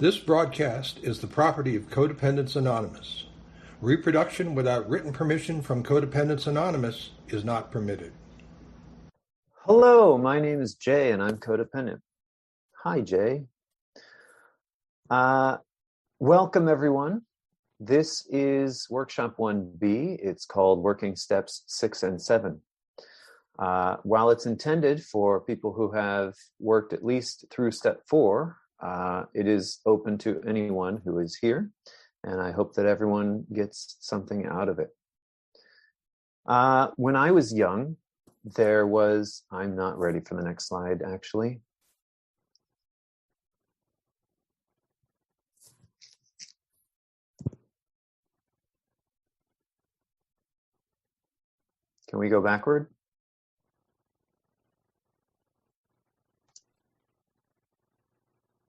This broadcast is the property of Codependence Anonymous. Reproduction without written permission from Codependence Anonymous is not permitted. Hello, my name is Jay and I'm codependent. Hi, Jay. Welcome, everyone. This is Workshop 1B. It's called Working Steps 6 and 7. While it's intended for people who have worked at least through Step 4, it is open to anyone who is here, and I hope that everyone gets something out of it. When I was young, I'm not ready for the next slide, actually. Can we go backward?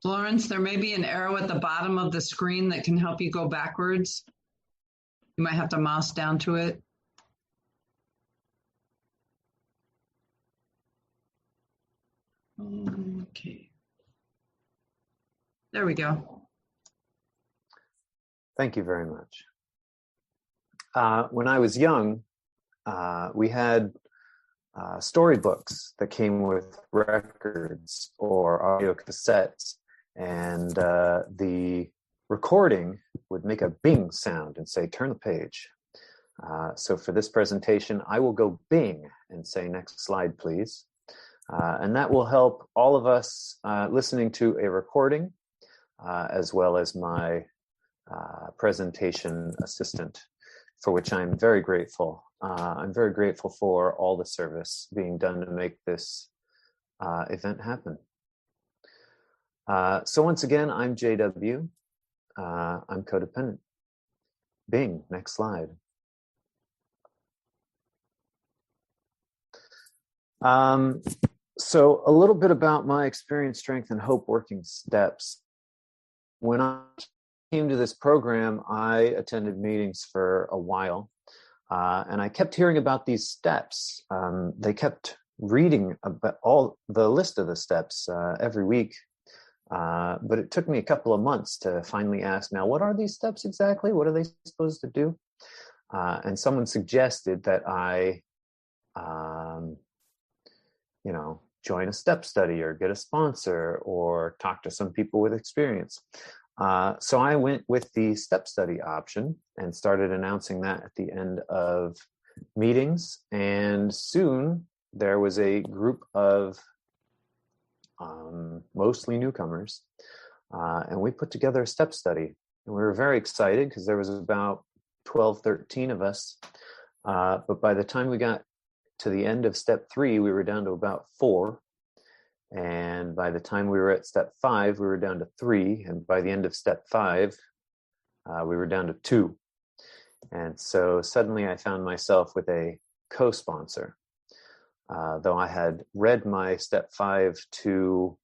Florence, there may be an arrow at the bottom of the screen that can help you go backwards. You might have to mouse down to it. Okay. There we go. Thank you very much. When I was young, we had storybooks that came with records or audio cassettes, and the recording would make a bing sound and say, turn the page. So for this presentation, I will go bing and say, next slide, please. And that will help all of us listening to a recording, as well as my presentation assistant, for which I'm very grateful. I'm very grateful for all the service being done to make this event happen. So once again, I'm JW. I'm codependent. Bing, next slide. So a little bit about my experience, strength, and hope working steps. When I came to this program, I attended meetings for a while, and I kept hearing about these steps. They kept reading about all the list of the steps every week, but it took me a couple of months to finally ask, now, what are these steps exactly? What are they supposed to do? And someone suggested that I, join a step study or get a sponsor or talk to some people with experience. So I went with the step study option and started announcing that at the end of meetings. And soon there was a group of mostly newcomers, and we put together a step study. And we were very excited because there was about 12, 13 of us. But by the time we got to the end of step 3, we were down to about 4. And by the time we were at step 5, we were down to 3. And by the end of step 5, we were down to 2. And so suddenly I found myself with a co-sponsor. Though I had read my step 5 to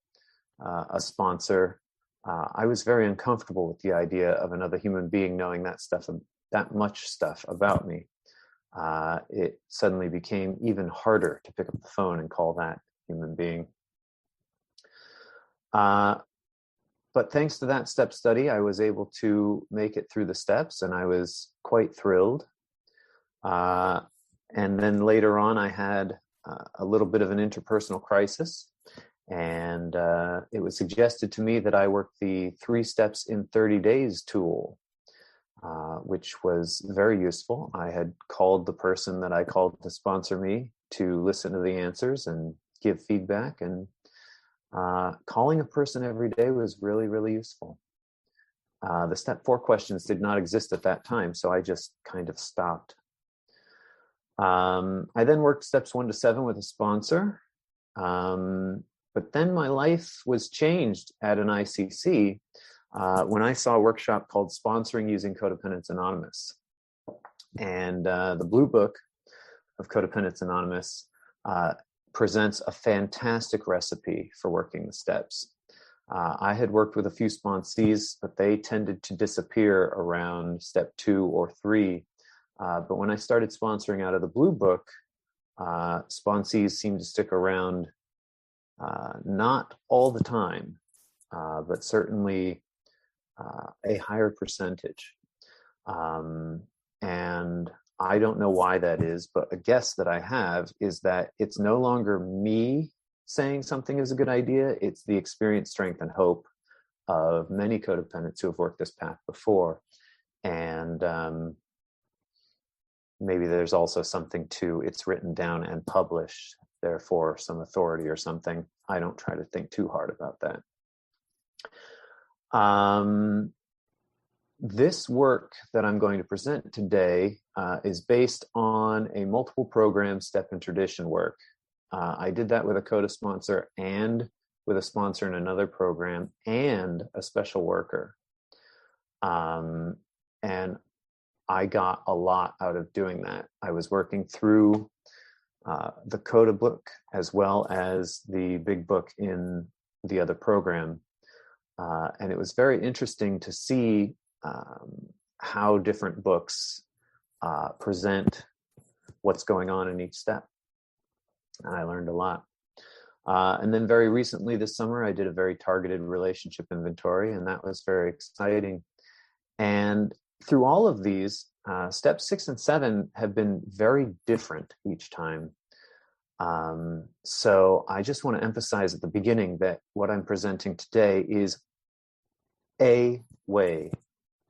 a sponsor, I was very uncomfortable with the idea of another human being knowing that much stuff about me. It suddenly became even harder to pick up the phone and call that human being. But thanks to that step study, I was able to make it through the steps, and I was quite thrilled. And then later on, I had a little bit of an interpersonal crisis, and it was suggested to me that I work the 3 steps in 30 days tool, which was very useful. I had called the person that I called to sponsor me to listen to the answers and give feedback, and calling a person every day was really, really useful. The step 4 questions did not exist at that time, so I just kind of stopped. I then worked steps 1 to 7 with a sponsor, but then my life was changed at an ICC when I saw a workshop called Sponsoring Using Codependence Anonymous. And the Blue Book of Codependence Anonymous presents a fantastic recipe for working the steps. I had worked with a few sponsees, but they tended to disappear around step 2 or 3. But when I started sponsoring out of the Blue Book, sponsees seemed to stick around, not all the time, but certainly a higher percentage. And I don't know why that is, but a guess that I have is that it's no longer me saying something is a good idea. It's the experience, strength, and hope of many codependents who have worked this path before. And maybe there's also something to it's written down and published, therefore some authority or something. I don't try to think too hard about that. This work that I'm going to present today is based on a multiple program step and tradition work. I did that with a CoDA sponsor and with a sponsor in another program and a special worker. And I got a lot out of doing that. I was working through the CoDA book as well as the big book in the other program. And it was very interesting to see how different books present what's going on in each step. And I learned a lot. And then very recently this summer, I did a very targeted relationship inventory, and that was very exciting. And through all of these, steps 6 and 7 have been very different each time. So I just want to emphasize at the beginning that what I'm presenting today is a way.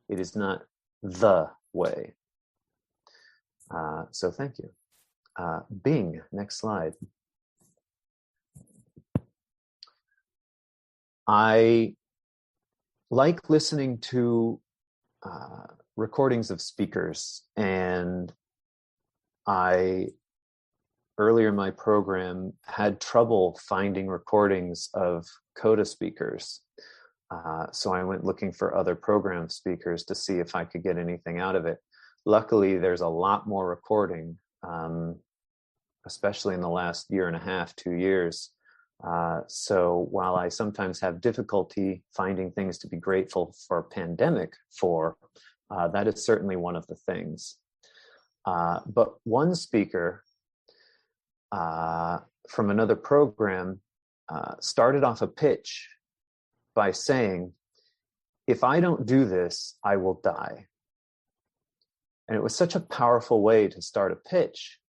It is not the way. So thank you. Bing, next slide. I like listening to recordings of speakers, and I earlier in my program had trouble finding recordings of CoDA speakers. So I went looking for other program speakers to see if I could get anything out of it. Luckily, there's a lot more recording, especially in the last year and a half, 2 years. So while I sometimes have difficulty finding things to be grateful for a pandemic for, that is certainly one of the things. But one speaker from another program started off a pitch by saying, if I don't do this, I will die. And it was such a powerful way to start a pitch.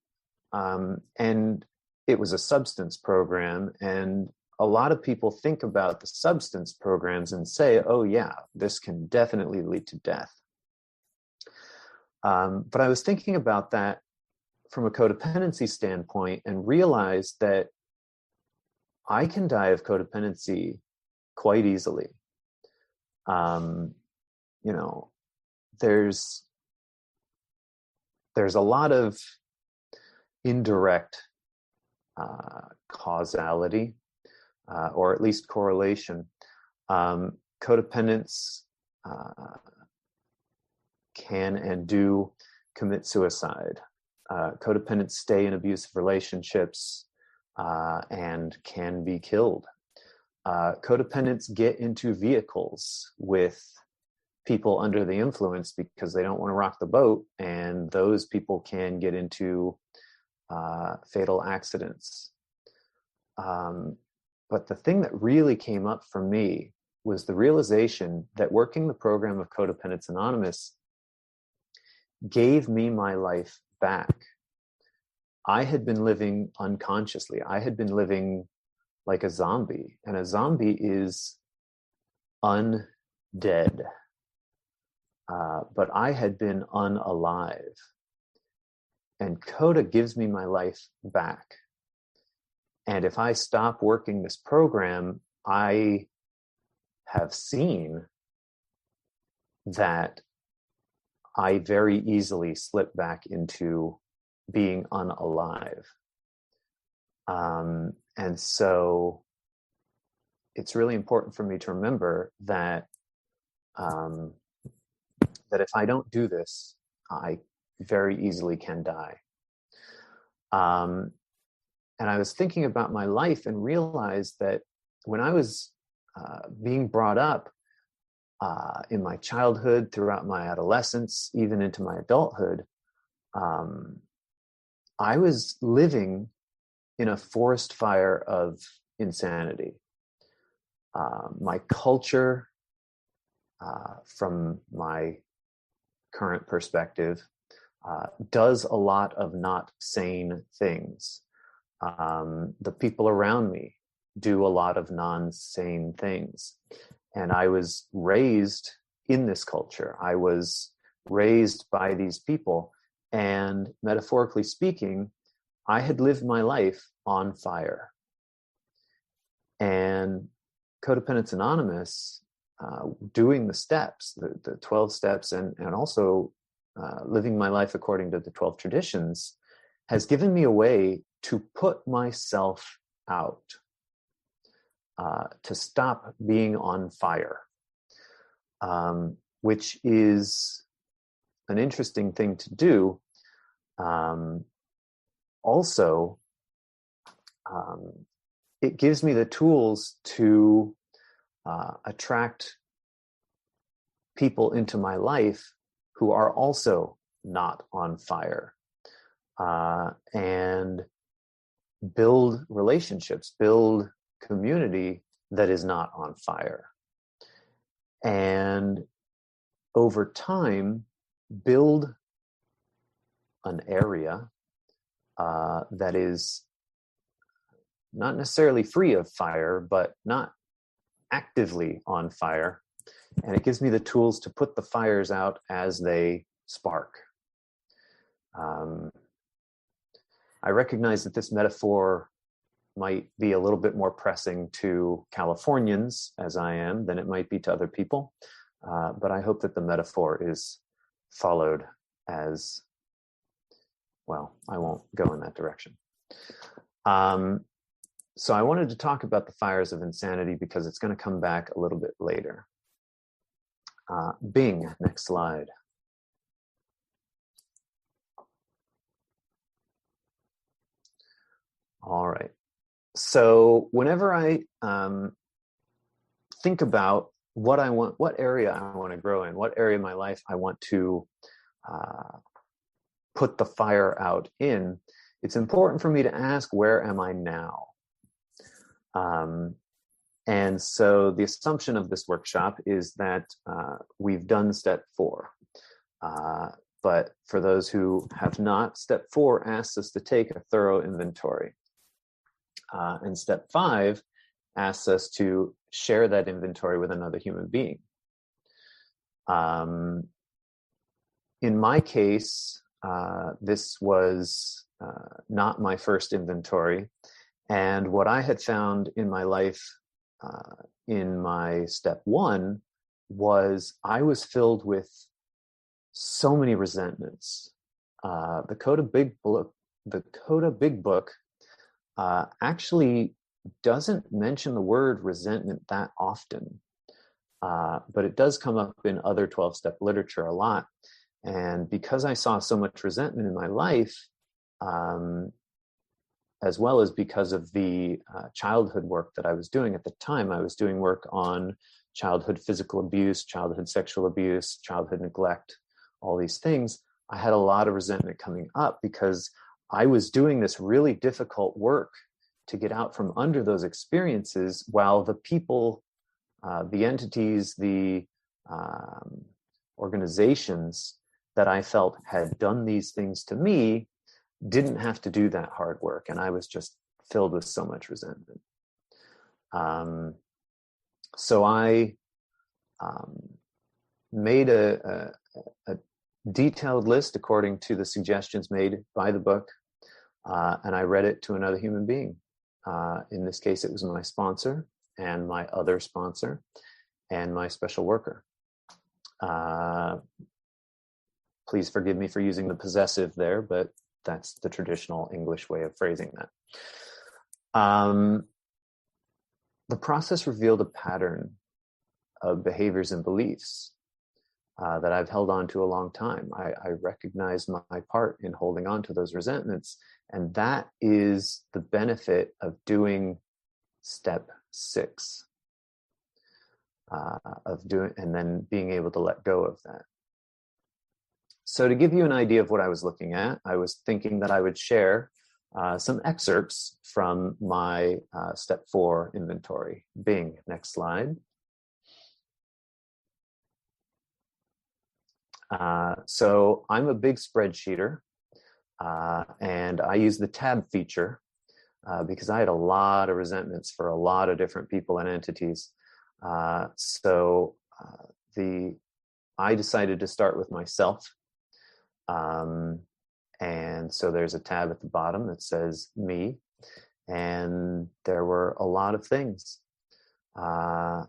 And it was a substance program. And a lot of people think about the substance programs and say, oh yeah, this can definitely lead to death. But I was thinking about that from a codependency standpoint and realized that I can die of codependency quite easily. You know, there's a lot of indirect causality, or at least correlation. Codependents can and do commit suicide. Codependents stay in abusive relationships and can be killed. Codependents get into vehicles with people under the influence because they don't want to rock the boat, and those people can get into fatal accidents. But the thing that really came up for me was the realization that working the program of Codependence Anonymous gave me my life back. I had been living unconsciously. I had been living like a zombie, and a zombie is undead. But I had been unalive. And CoDA gives me my life back. And if I stop working this program, I have seen that I very easily slip back into being unalive. And so it's really important for me to remember that that if I don't do this, I very easily can die. And I was thinking about my life and realized that when I was being brought up in my childhood, throughout my adolescence, even into my adulthood, I was living in a forest fire of insanity. My culture from my current perspective, does a lot of not sane things. The people around me do a lot of non-sane things. And I was raised in this culture. I was raised by these people. And metaphorically speaking, I had lived my life on fire. And Codependence Anonymous, doing the steps, the 12 steps, and also living my life according to the 12 traditions, has given me a way to put myself out, to stop being on fire, which is an interesting thing to do. Also, it gives me the tools to attract people into my life who are also not on fire, and build relationships, build community that is not on fire. And over time, build an area that is not necessarily free of fire, but not actively on fire. And it gives me the tools to put the fires out as they spark. I recognize that this metaphor might be a little bit more pressing to Californians, as I am, than it might be to other people. But I hope that the metaphor is followed as well. I won't go in that direction. So I wanted to talk about the fires of insanity because it's going to come back a little bit later. Bing, next slide. All right. So whenever I think about what I want, what area I want to grow in, what area of my life I want to put the fire out in, it's important for me to ask, where am I now? And so the assumption of this workshop is that we've done step 4. But for those who have not, step 4 asks us to take a thorough inventory. And step 5 asks us to share that inventory with another human being. In my case, this was not my first inventory. And what I had found in my life in my step 1 was I was filled with so many resentments. The CoDA Big Book actually doesn't mention the word resentment that often, but it does come up in other 12-step literature a lot. And because I saw so much resentment in my life, as well as because of the childhood work that I was doing at the time, I was doing work on childhood physical abuse, childhood sexual abuse, childhood neglect, all these things. I had a lot of resentment coming up because I was doing this really difficult work to get out from under those experiences, while the people, the entities, the organizations that I felt had done these things to me didn't have to do that hard work. And I was just filled with so much resentment. So I made a detailed list according to the suggestions made by the book, and I read it to another human being. In this case, it was my sponsor and my other sponsor and my special worker. Please forgive me for using the possessive there, but that's the traditional English way of phrasing that. The process revealed a pattern of behaviors and beliefs that I've held on to a long time. I recognized my part in holding on to those resentments, and that is the benefit of doing step 6, and then being able to let go of that. So to give you an idea of what I was looking at, I was thinking that I would share some excerpts from my step 4 inventory. Bing, next slide. So I'm a big spreadsheeter, and I use the tab feature because I had a lot of resentments for a lot of different people and entities. I decided to start with myself. And so there's a tab at the bottom that says me, and there were a lot of things. I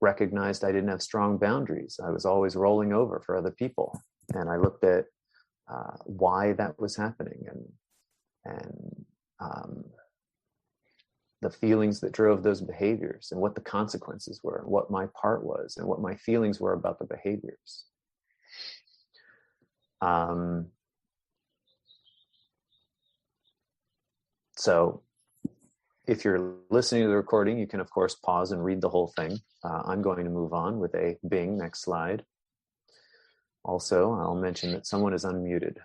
recognized I didn't have strong boundaries. I was always rolling over for other people. And I looked at why that was happening and the feelings that drove those behaviors and what the consequences were, and what my part was, and what my feelings were about the behaviors. So if you're listening to the recording, you can, of course, pause and read the whole thing. I'm going to move on with a Bing. Next slide. Also, I'll mention that someone is unmuted.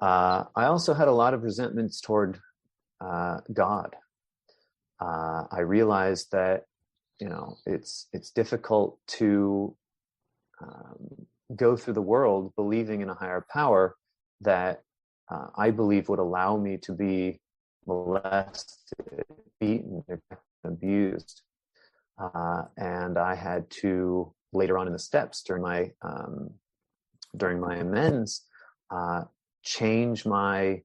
I also had a lot of resentments toward God. I realized that, it's difficult to go through the world believing in a higher power that I believe would allow me to be molested, beaten, abused. And I had to, later on in the steps during my amends, change my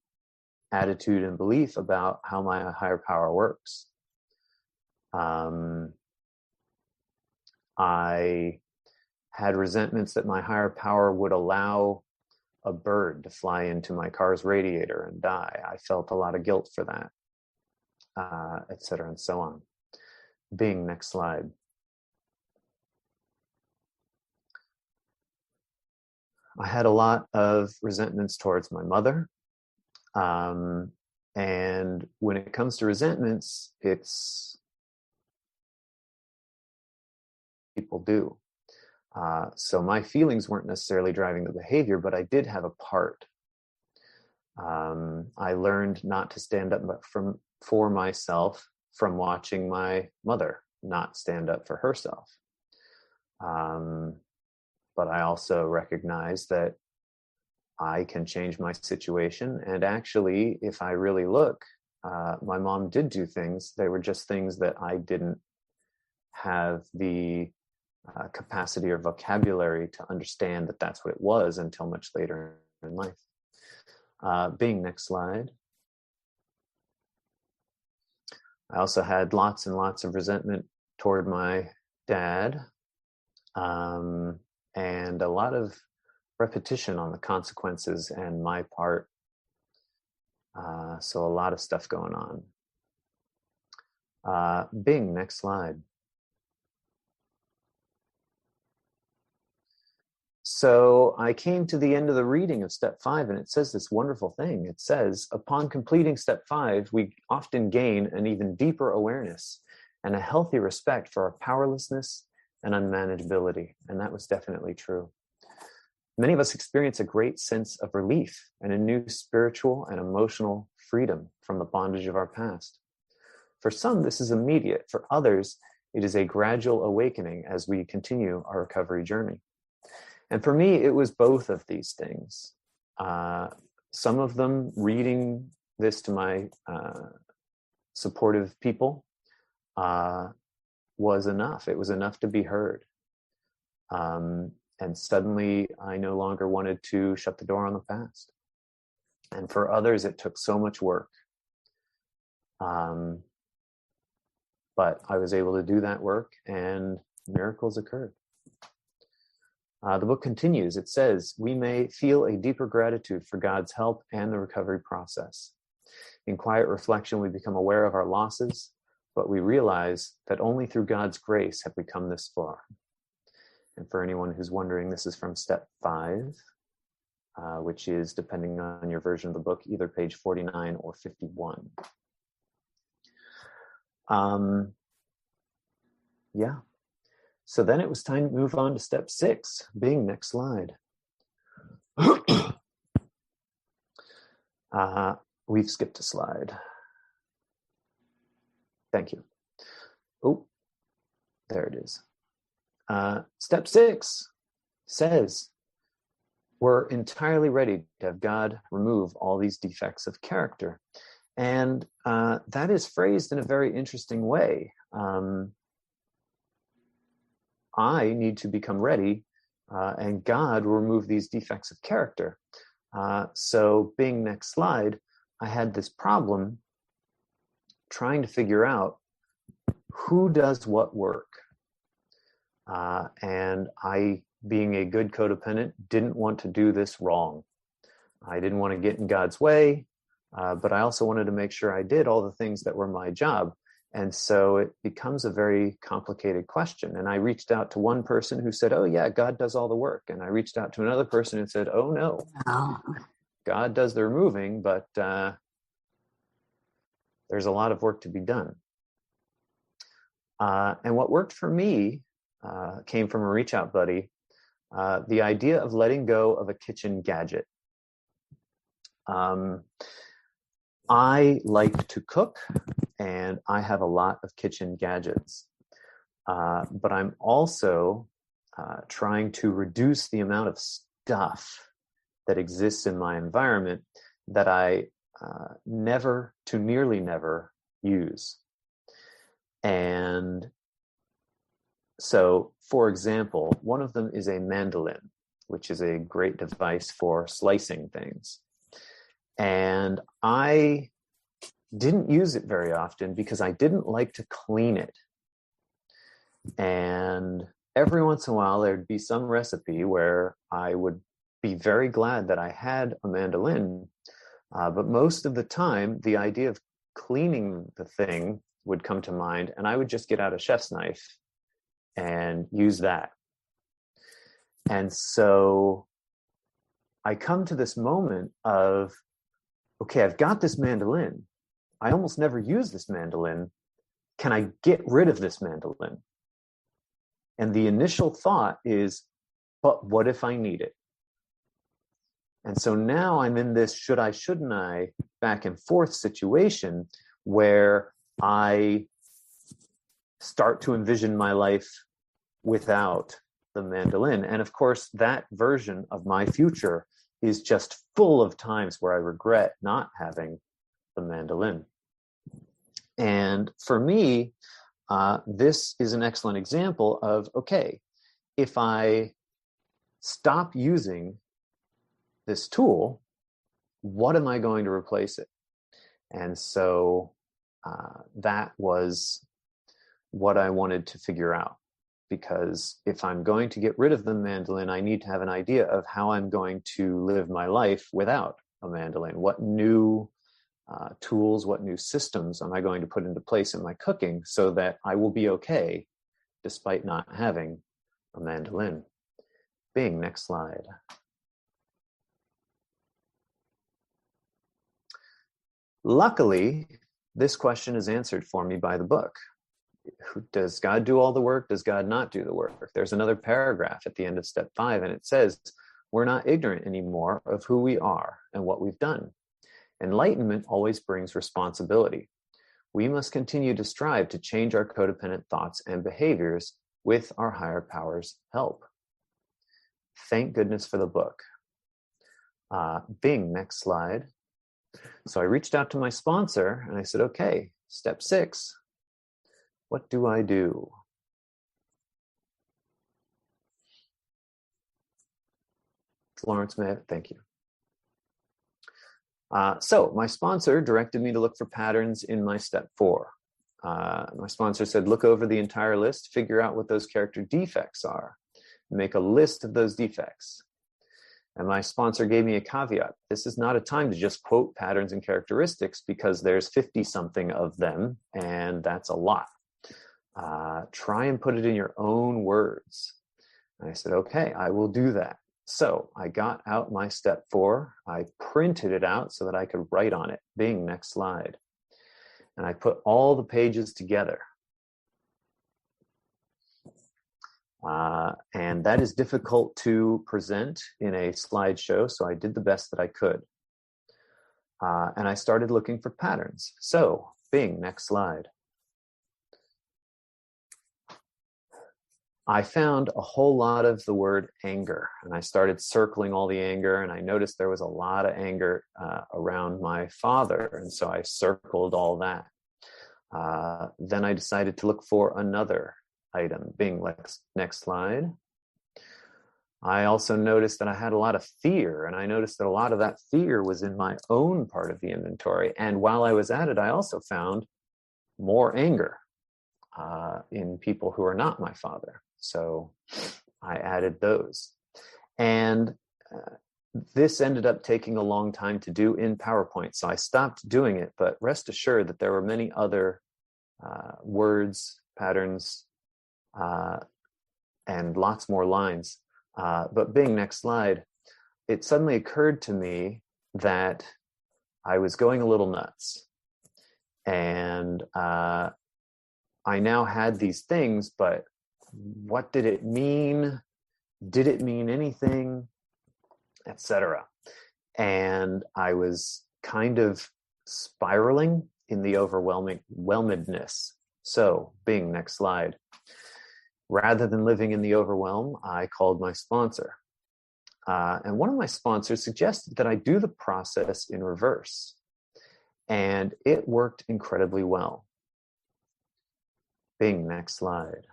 attitude and belief about how my higher power works. I had resentments that my higher power would allow a bird to fly into my car's radiator and die. I felt a lot of guilt for that, et cetera, and so on. Bing, next slide. I had a lot of resentments towards my mother. And when it comes to resentments, it's people do. So my feelings weren't necessarily driving the behavior, but I did have a part. I learned not to stand up for myself from watching my mother not stand up for herself. But I also recognize that I can change my situation. And actually, if I really look, my mom did do things. They were just things that I didn't have the capacity or vocabulary to understand that that's what it was until much later in life. Bing, next slide. I also had lots and lots of resentment toward my dad, and a lot of repetition on the consequences and my part. So a lot of stuff going on. Bing, next slide. So I came to the end of the reading of step 5, and it says this wonderful thing. It says, upon completing step 5, we often gain an even deeper awareness and a healthy respect for our powerlessness and unmanageability. And that was definitely true. Many of us experience a great sense of relief and a new spiritual and emotional freedom from the bondage of our past. For some, this is immediate. For others, it is a gradual awakening as we continue our recovery journey. And for me, it was both of these things. Some of them, reading this to my supportive people, was enough. It was enough to be heard. And suddenly, I no longer wanted to shut the door on the past. And for others, it took so much work. But I was able to do that work, and miracles occurred. The book continues. It says, we may feel a deeper gratitude for God's help and the recovery process. In quiet reflection, we become aware of our losses, but we realize that only through God's grace have we come this far. And for anyone who's wondering, this is from step 5, which is, depending on your version of the book, either page 49 or 51. Yeah. So then it was time to move on to step 6, Bing, next slide. We've skipped a slide. Thank you. Oh, there it is. Step 6 says we're entirely ready to have God remove all these defects of character. And that is phrased in a very interesting way. I need to become ready, and God will remove these defects of character. So being next slide, I had this problem trying to figure out who does what work. And I, being a good codependent, didn't want to do this wrong. I didn't want to get in God's way, but I also wanted to make sure I did all the things that were my job. And so it becomes a very complicated question. And I reached out to one person who said, oh yeah, God does all the work. And I reached out to another person and said, oh no, God does the removing, but there's a lot of work to be done. And what worked for me came from a reach out buddy, the idea of letting go of a kitchen gadget. I like to cook, and I have a lot of kitchen gadgets, but I'm also trying to reduce the amount of stuff that exists in my environment that I nearly never use. And so, for example, one of them is a mandolin, which is a great device for slicing things. And I didn't use it very often because I didn't like to clean it. And every once in a while, there'd be some recipe where I would be very glad that I had a mandolin. But most of the time, the idea of cleaning the thing would come to mind, and I would just get out a chef's knife and use that. And so I come to this moment of, okay, I've got this mandolin. I almost never use this mandolin. Can I get rid of this mandolin? And the initial thought is, but what if I need it? And so now I'm in this should I, shouldn't I back and forth situation where I start to envision my life without the mandolin. And of course, that version of my future is just full of times where I regret not having the mandolin. And for me, this is an excellent example of, okay, if I stop using this tool, what am I going to replace it? And so that was what I wanted to figure out. Because if I'm going to get rid of the mandolin, I need to have an idea of how I'm going to live my life without a mandolin. What new tools, what new systems am I going to put into place in my cooking so that I will be okay despite not having a mandolin? Bing, next slide. Luckily, this question is answered for me by the book. Does God do all the work? Does God not do the work? There's another paragraph at the end of step 5, and it says, we're not ignorant anymore of who we are and what we've done. Enlightenment always brings responsibility. We must continue to strive to change our codependent thoughts and behaviors with our higher power's help. Thank goodness for the book. Bing, next slide. So I reached out to my sponsor and I said, okay, step 6. What do I do? Florence, thank you. So my sponsor directed me to look for patterns in my step 4. My sponsor said, look over the entire list, figure out what those character defects are, make a list of those defects. And my sponsor gave me a caveat. This is not a time to just quote patterns and characteristics because there's 50-something of them, and that's a lot. Try and put it in your own words. And I said, okay, I will do that. So I got out my step 4. I printed it out so that I could write on it. Bing, next slide. And I put all the pages together. And that is difficult to present in a slideshow, so I did the best that I could. And I started looking for patterns. So, Bing, next slide. I found a whole lot of the word anger, and I started circling all the anger, and I noticed there was a lot of anger around my father, and so I circled all that. Then I decided to look for another item. Being next slide. I also noticed that I had a lot of fear, and I noticed that a lot of that fear was in my own part of the inventory. And while I was at it, I also found more anger in people who are not my father. So I added those. And this ended up taking a long time to do in PowerPoint. So I stopped doing it, but rest assured that there were many other words, patterns, and lots more lines. But being next slide, it suddenly occurred to me that I was going a little nuts. And I now had these things, but what did it mean? Did it mean anything? Etc. And I was kind of spiraling in the overwhelmedness. So, being next slide. Rather than living in the overwhelm, I called my sponsor. And one of my sponsors suggested that I do the process in reverse. And it worked incredibly well. Being next slide.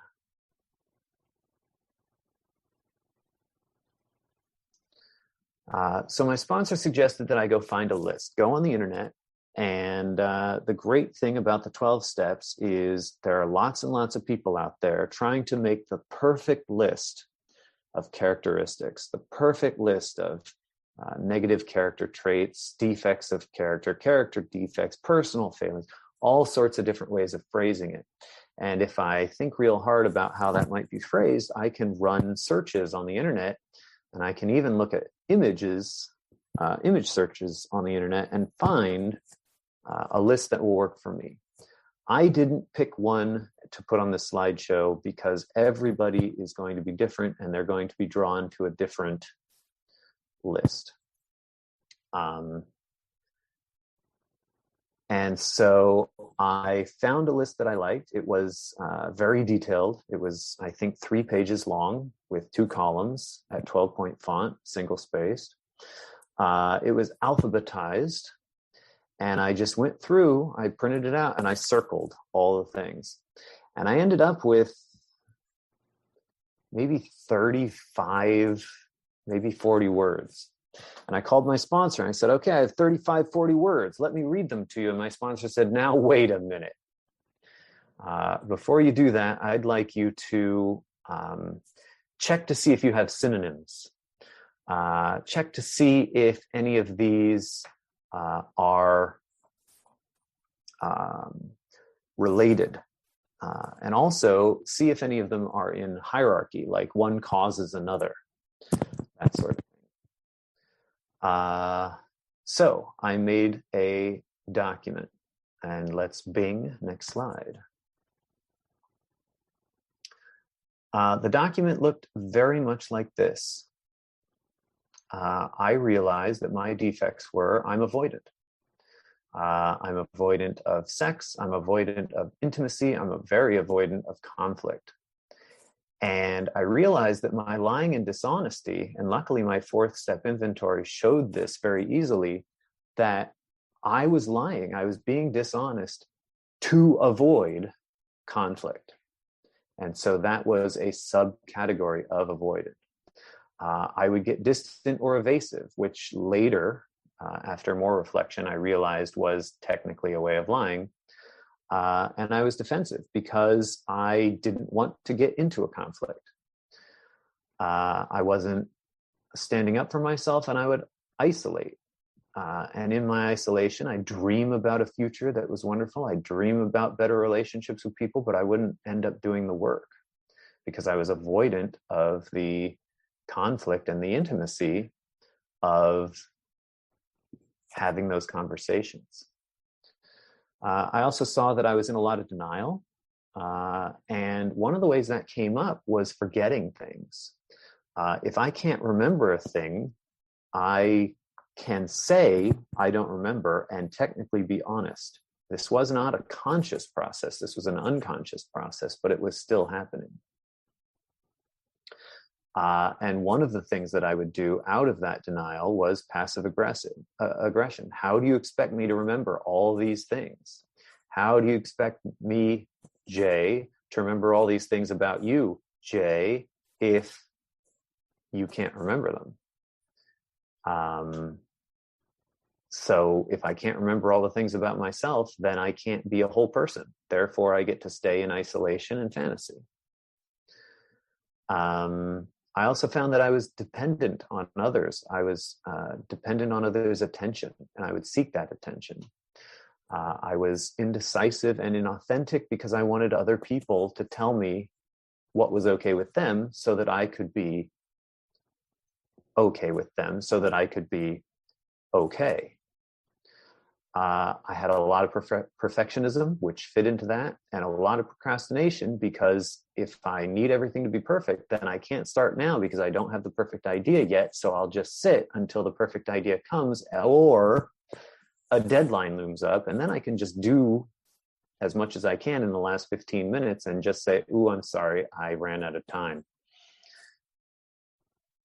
So my sponsor suggested that I go find a list, go on the internet. And the great thing about the 12 steps is there are lots and lots of people out there trying to make the perfect list of characteristics, the perfect list of negative character traits, defects of character, character defects, personal failings, all sorts of different ways of phrasing it. And if I think real hard about how that might be phrased, I can run searches on the internet, and I can even look at image searches on the internet and find a list that will work for me. I didn't pick one to put on the slideshow because everybody is going to be different and they're going to be drawn to a different list. And so I found a list that I liked. It was very detailed. It was, I think, 3 pages long with 2 columns at 12-point font, single-spaced. It was alphabetized. And I just went through, I printed it out, and I circled all the things. And I ended up with maybe 35, maybe 40 words. And I called my sponsor and I said, okay, I have 35, 40 words. Let me read them to you. And my sponsor said, now wait a minute. Before you do that, I'd like you to check to see if you have synonyms. Check to see if any of these are related. And also see if any of them are in hierarchy, like one causes another, that sort of thing. So I made a document, and let's Bing, next slide. The document looked very much like this. I realized that my defects were, I'm avoidant. I'm avoidant of sex. I'm avoidant of intimacy. I'm very avoidant of conflict. And I realized that my lying and dishonesty, and luckily my 4th step inventory showed this very easily, that I was lying. I was being dishonest to avoid conflict. And so that was a subcategory of avoidant. I would get distant or evasive, which later, after more reflection, I realized was technically a way of lying. And I was defensive because I didn't want to get into a conflict. I wasn't standing up for myself, and I would isolate. And in my isolation, I dream about a future that was wonderful. I dream about better relationships with people, but I wouldn't end up doing the work because I was avoidant of the conflict and the intimacy of having those conversations. I also saw that I was in a lot of denial. And one of the ways that came up was forgetting things. If I can't remember a thing, I can say I don't remember and technically be honest. This was not a conscious process. This was an unconscious process, but it was still happening. And one of the things that I would do out of that denial was passive aggression. How do you expect me to remember all these things? How do you expect me, Jay, to remember all these things about you, Jay, if you can't remember them? So if I can't remember all the things about myself, then I can't be a whole person. Therefore, I get to stay in isolation and fantasy. I also found that I was dependent on others. I was dependent on others' attention, and I would seek that attention. I was indecisive and inauthentic because I wanted other people to tell me what was okay with them so that I could be okay with them, so that I could be okay. I had a lot of perfectionism, which fit into that, and a lot of procrastination, because if I need everything to be perfect, then I can't start now because I don't have the perfect idea yet. So I'll just sit until the perfect idea comes, or a deadline looms up, and then I can just do as much as I can in the last 15 minutes and just say, "Ooh, I'm sorry, I ran out of time."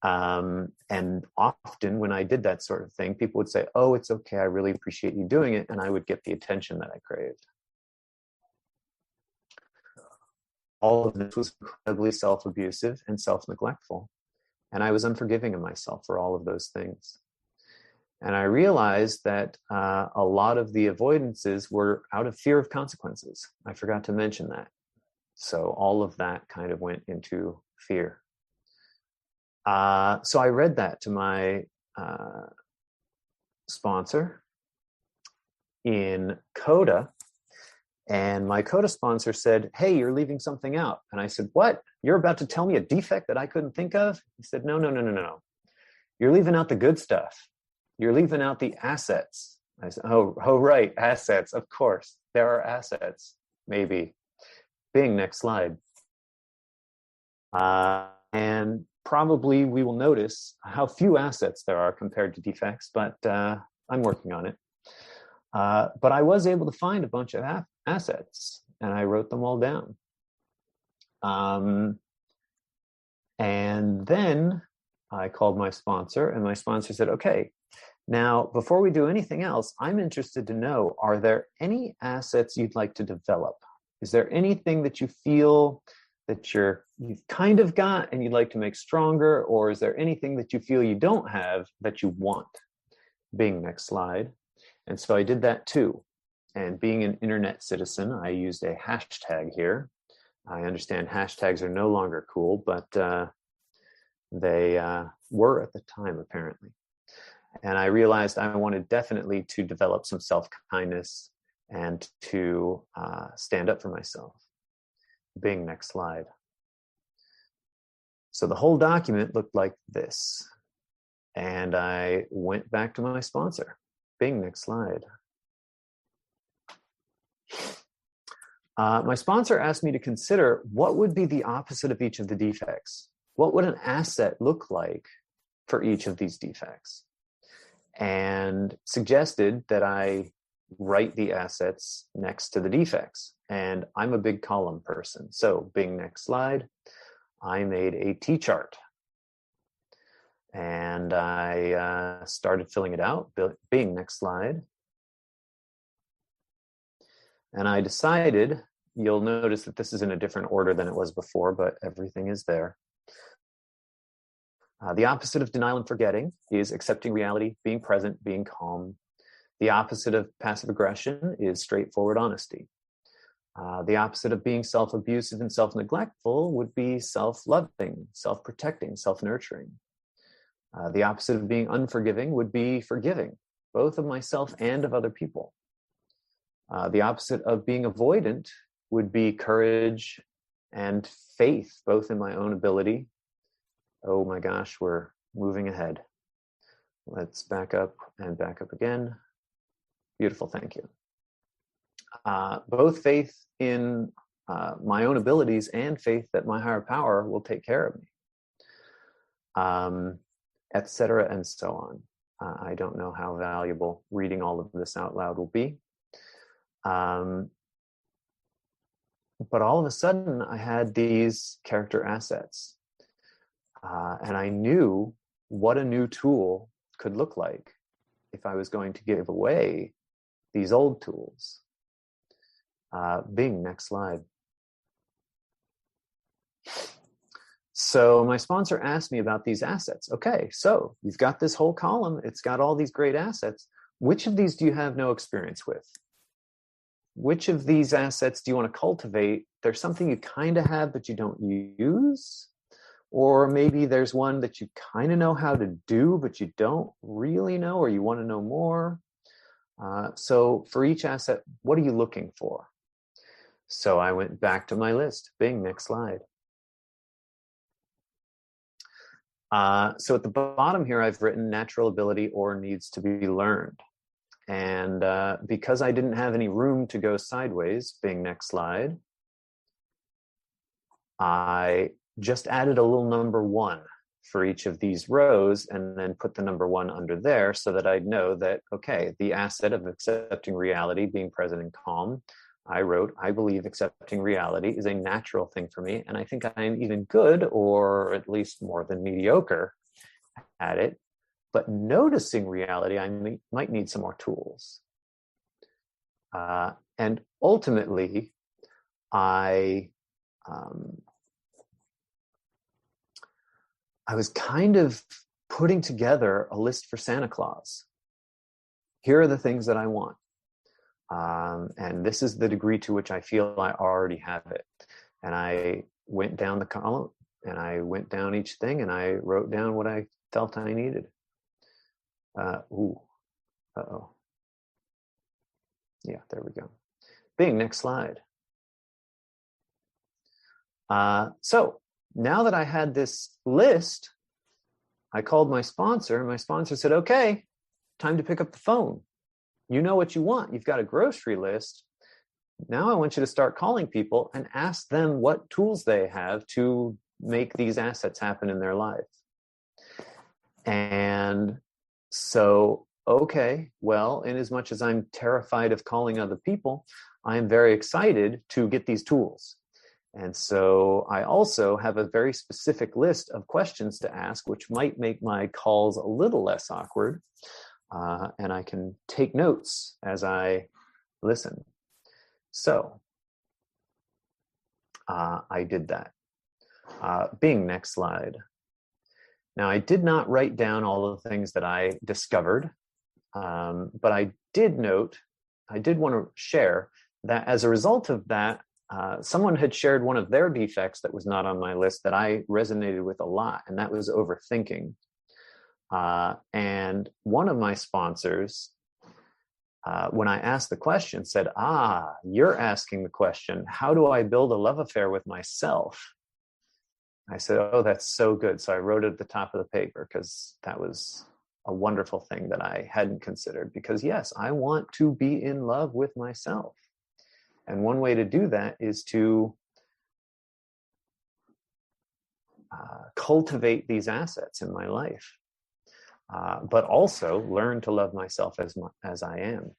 And often when I did that sort of thing, people would say, "Oh, it's okay, I really appreciate you doing it," and I would get the attention that I craved. All of this was incredibly self-abusive and self-neglectful, and I was unforgiving of myself for all of those things. And I realized that a lot of the avoidances were out of fear of consequences. I forgot to mention that. So all of that kind of went into fear. So I read that to my sponsor in CoDA, and my CoDA sponsor said, "Hey, you're leaving something out." And I said, "What? You're about to tell me a defect that I couldn't think of?" He said, No. You're leaving out the good stuff. You're leaving out the assets." I said, oh, right, assets. Of course, there are assets, maybe. Bing, next slide. And probably we will notice how few assets there are compared to defects, but I'm working on it. But I was able to find a bunch of assets, and I wrote them all down. And then I called my sponsor, and my sponsor said, "Okay, now before we do anything else, I'm interested to know, are there any assets you'd like to develop? Is there anything that you feel that you've kind of got and you'd like to make stronger, or is there anything that you feel you don't have that you want?" Bing, next slide. And so I did that too. And being an internet citizen, I used a hashtag here. I understand hashtags are no longer cool, but they were at the time, apparently. And I realized I wanted definitely to develop some self-kindness and to stand up for myself. Bing, next slide. So the whole document looked like this. And I went back to my sponsor. Bing, next slide. My sponsor asked me to consider what would be the opposite of each of the defects. What would an asset look like for each of these defects? And suggested that I write the assets next to the defects. And I'm a big column person. So Bing, next slide. I made a T-chart. And I started filling it out. Bing, next slide. And I decided, you'll notice that this is in a different order than it was before, but everything is there. The opposite of denial and forgetting is accepting reality, being present, being calm. The opposite of passive aggression is straightforward honesty. The opposite of being self-abusive and self-neglectful would be self-loving, self-protecting, self-nurturing. The opposite of being unforgiving would be forgiving, both of myself and of other people. The opposite of being avoidant would be courage and faith, both in my own ability. Oh my gosh, we're moving ahead. Let's back up and back up again. Beautiful, thank you. Both faith in my own abilities and faith that my higher power will take care of me, etc., and so on. I don't know how valuable reading all of this out loud will be. But all of a sudden, I had these character assets. And I knew what a new tool could look like if I was going to give away these old tools. Bing, next slide. So my sponsor asked me about these assets. Okay, so you've got this whole column. It's got all these great assets. Which of these do you have no experience with? Which of these assets do you want to cultivate? There's something you kind of have, but you don't use. Or maybe there's one that you kind of know how to do, but you don't really know, or you want to know more. So for each asset, what are you looking for? So I went back to my list. Bing, next slide. So at the bottom here, I've written natural ability or needs to be learned. And because I didn't have any room to go sideways, Bing, next slide, I just added a little number 1 for each of these rows and then put the number 1 under there so that I'd know that, okay, the asset of accepting reality, being present and calm, I wrote, I believe accepting reality is a natural thing for me, and I think I'm even good, or at least more than mediocre at it. But noticing reality, I might need some more tools. And ultimately, I was kind of putting together a list for Santa Claus. Here are the things that I want. And this is the degree to which I feel I already have it. And I went down the column, and I went down each thing, and I wrote down what I felt I needed. Yeah, there we go. Bing, next slide. So now that I had this list, I called my sponsor, and my sponsor said, okay, time to pick up the phone. You know what you want. You've got a grocery list. Now I want you to start calling people and ask them what tools they have to make these assets happen in their life. And so, okay, well, in as much as I'm terrified of calling other people, I'm very excited to get these tools. And so I also have a very specific list of questions to ask, which might make my calls a little less awkward. And I can take notes as I listen. So I did that. Bing, next slide. Now, I did not write down all the things that I discovered, but I did want to share that as a result of that, someone had shared one of their defects that was not on my list that I resonated with a lot, and that was overthinking. And one of my sponsors, when I asked the question, said, you're asking the question, how do I build a love affair with myself? I said, oh, that's so good. So I wrote it at the top of the paper because that was a wonderful thing that I hadn't considered. Because yes, I want to be in love with myself. And one way to do that is to cultivate these assets in my life. But also learn to love myself as I am.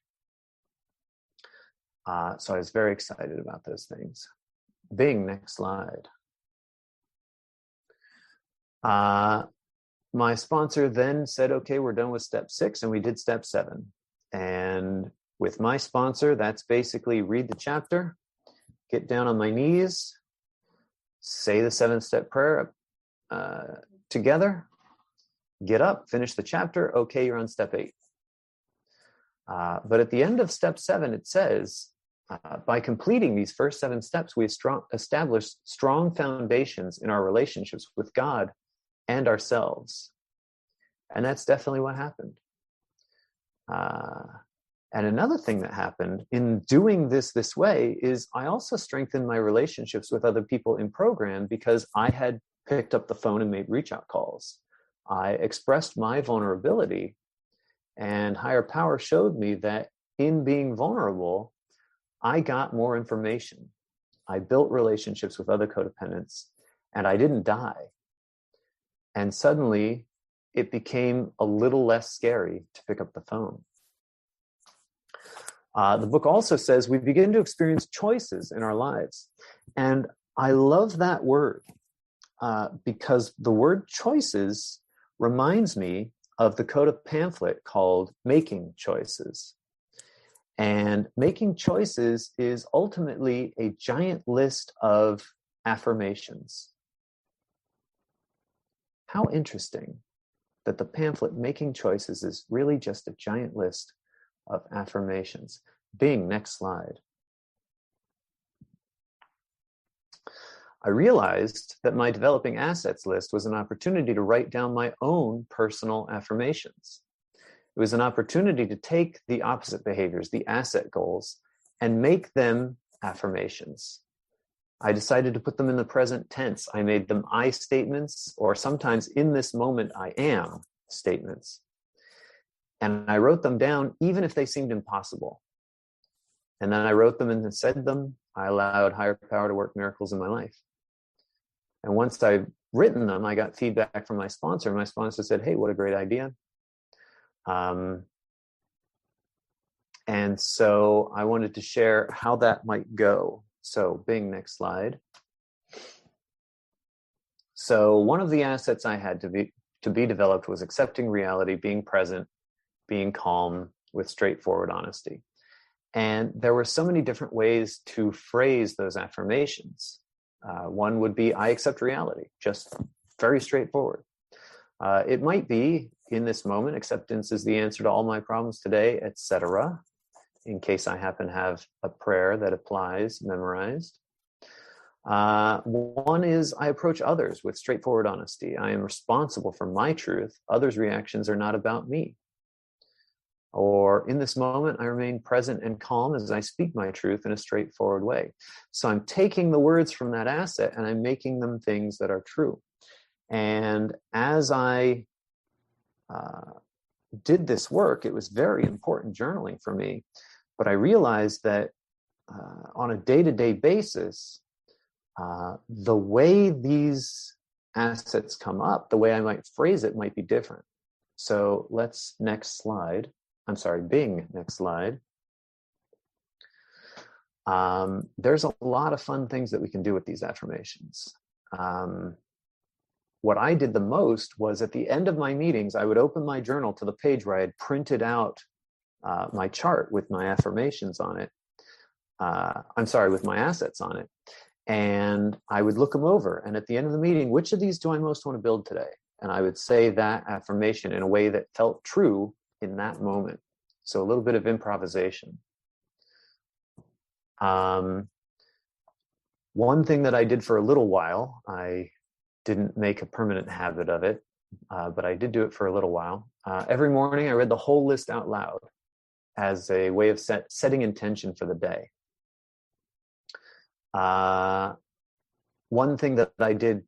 So I was very excited about those things. Bing, next slide. My sponsor then said, okay, we're done with step 6, and we did step 7. And with my sponsor, that's basically read the chapter, get down on my knees, say the 7-step prayer together, get up, finish the chapter. Okay, you're on step 8. But at the end of step 7, it says, by completing these first 7 steps, we established strong foundations in our relationships with God and ourselves. And that's definitely what happened. And another thing that happened in doing this way is I also strengthened my relationships with other people in program because I had picked up the phone and made reach out calls. I expressed my vulnerability, and higher power showed me that in being vulnerable, I got more information. I built relationships with other codependents, and I didn't die. And suddenly, it became a little less scary to pick up the phone. The book also says we begin to experience choices in our lives. And I love that word. because the word choices reminds me of the CoDA pamphlet called Making Choices. And making choices is ultimately a giant list of affirmations. How interesting that the pamphlet Making Choices is really just a giant list of affirmations. Bing, next slide. I realized that my developing assets list was an opportunity to write down my own personal affirmations. It was an opportunity to take the opposite behaviors, the asset goals, and make them affirmations. I decided to put them in the present tense. I made them I statements, or sometimes in this moment I am statements. And I wrote them down even if they seemed impossible. And then I wrote them and said them. I allowed higher power to work miracles in my life. And once I've written them, I got feedback from my sponsor. My sponsor said, hey, what a great idea. And so I wanted to share how that might go. So Bing, next slide. So one of the assets I had to be developed was accepting reality, being present, being calm with straightforward honesty. And there were so many different ways to phrase those affirmations. One would be, I accept reality, just very straightforward. It might be, in this moment, acceptance is the answer to all my problems today, etc., in case I happen to have a prayer that applies memorized. One is, I approach others with straightforward honesty. I am responsible for my truth. Others' reactions are not about me. Or in this moment, I remain present and calm as I speak my truth in a straightforward way. So I'm taking the words from that asset and I'm making them things that are true. And as I did this work, it was very important journaling for me. But I realized that on a day-to-day basis, the way these assets come up, the way I might phrase it might be different. So let's next slide. I'm sorry, Bing, next slide. There's a lot of fun things that we can do with these affirmations. What I did the most was at the end of my meetings, I would open my journal to the page where I had printed out my chart with my affirmations on it. With my assets on it. And I would look them over. And at the end of the meeting, which of these do I most want to build today? And I would say that affirmation in a way that felt true in that moment. So a little bit of improvisation. One thing that I did for a little while, I didn't make a permanent habit of it, but I did do it for a little while. Every morning I read the whole list out loud as a way of setting intention for the day. One thing that I did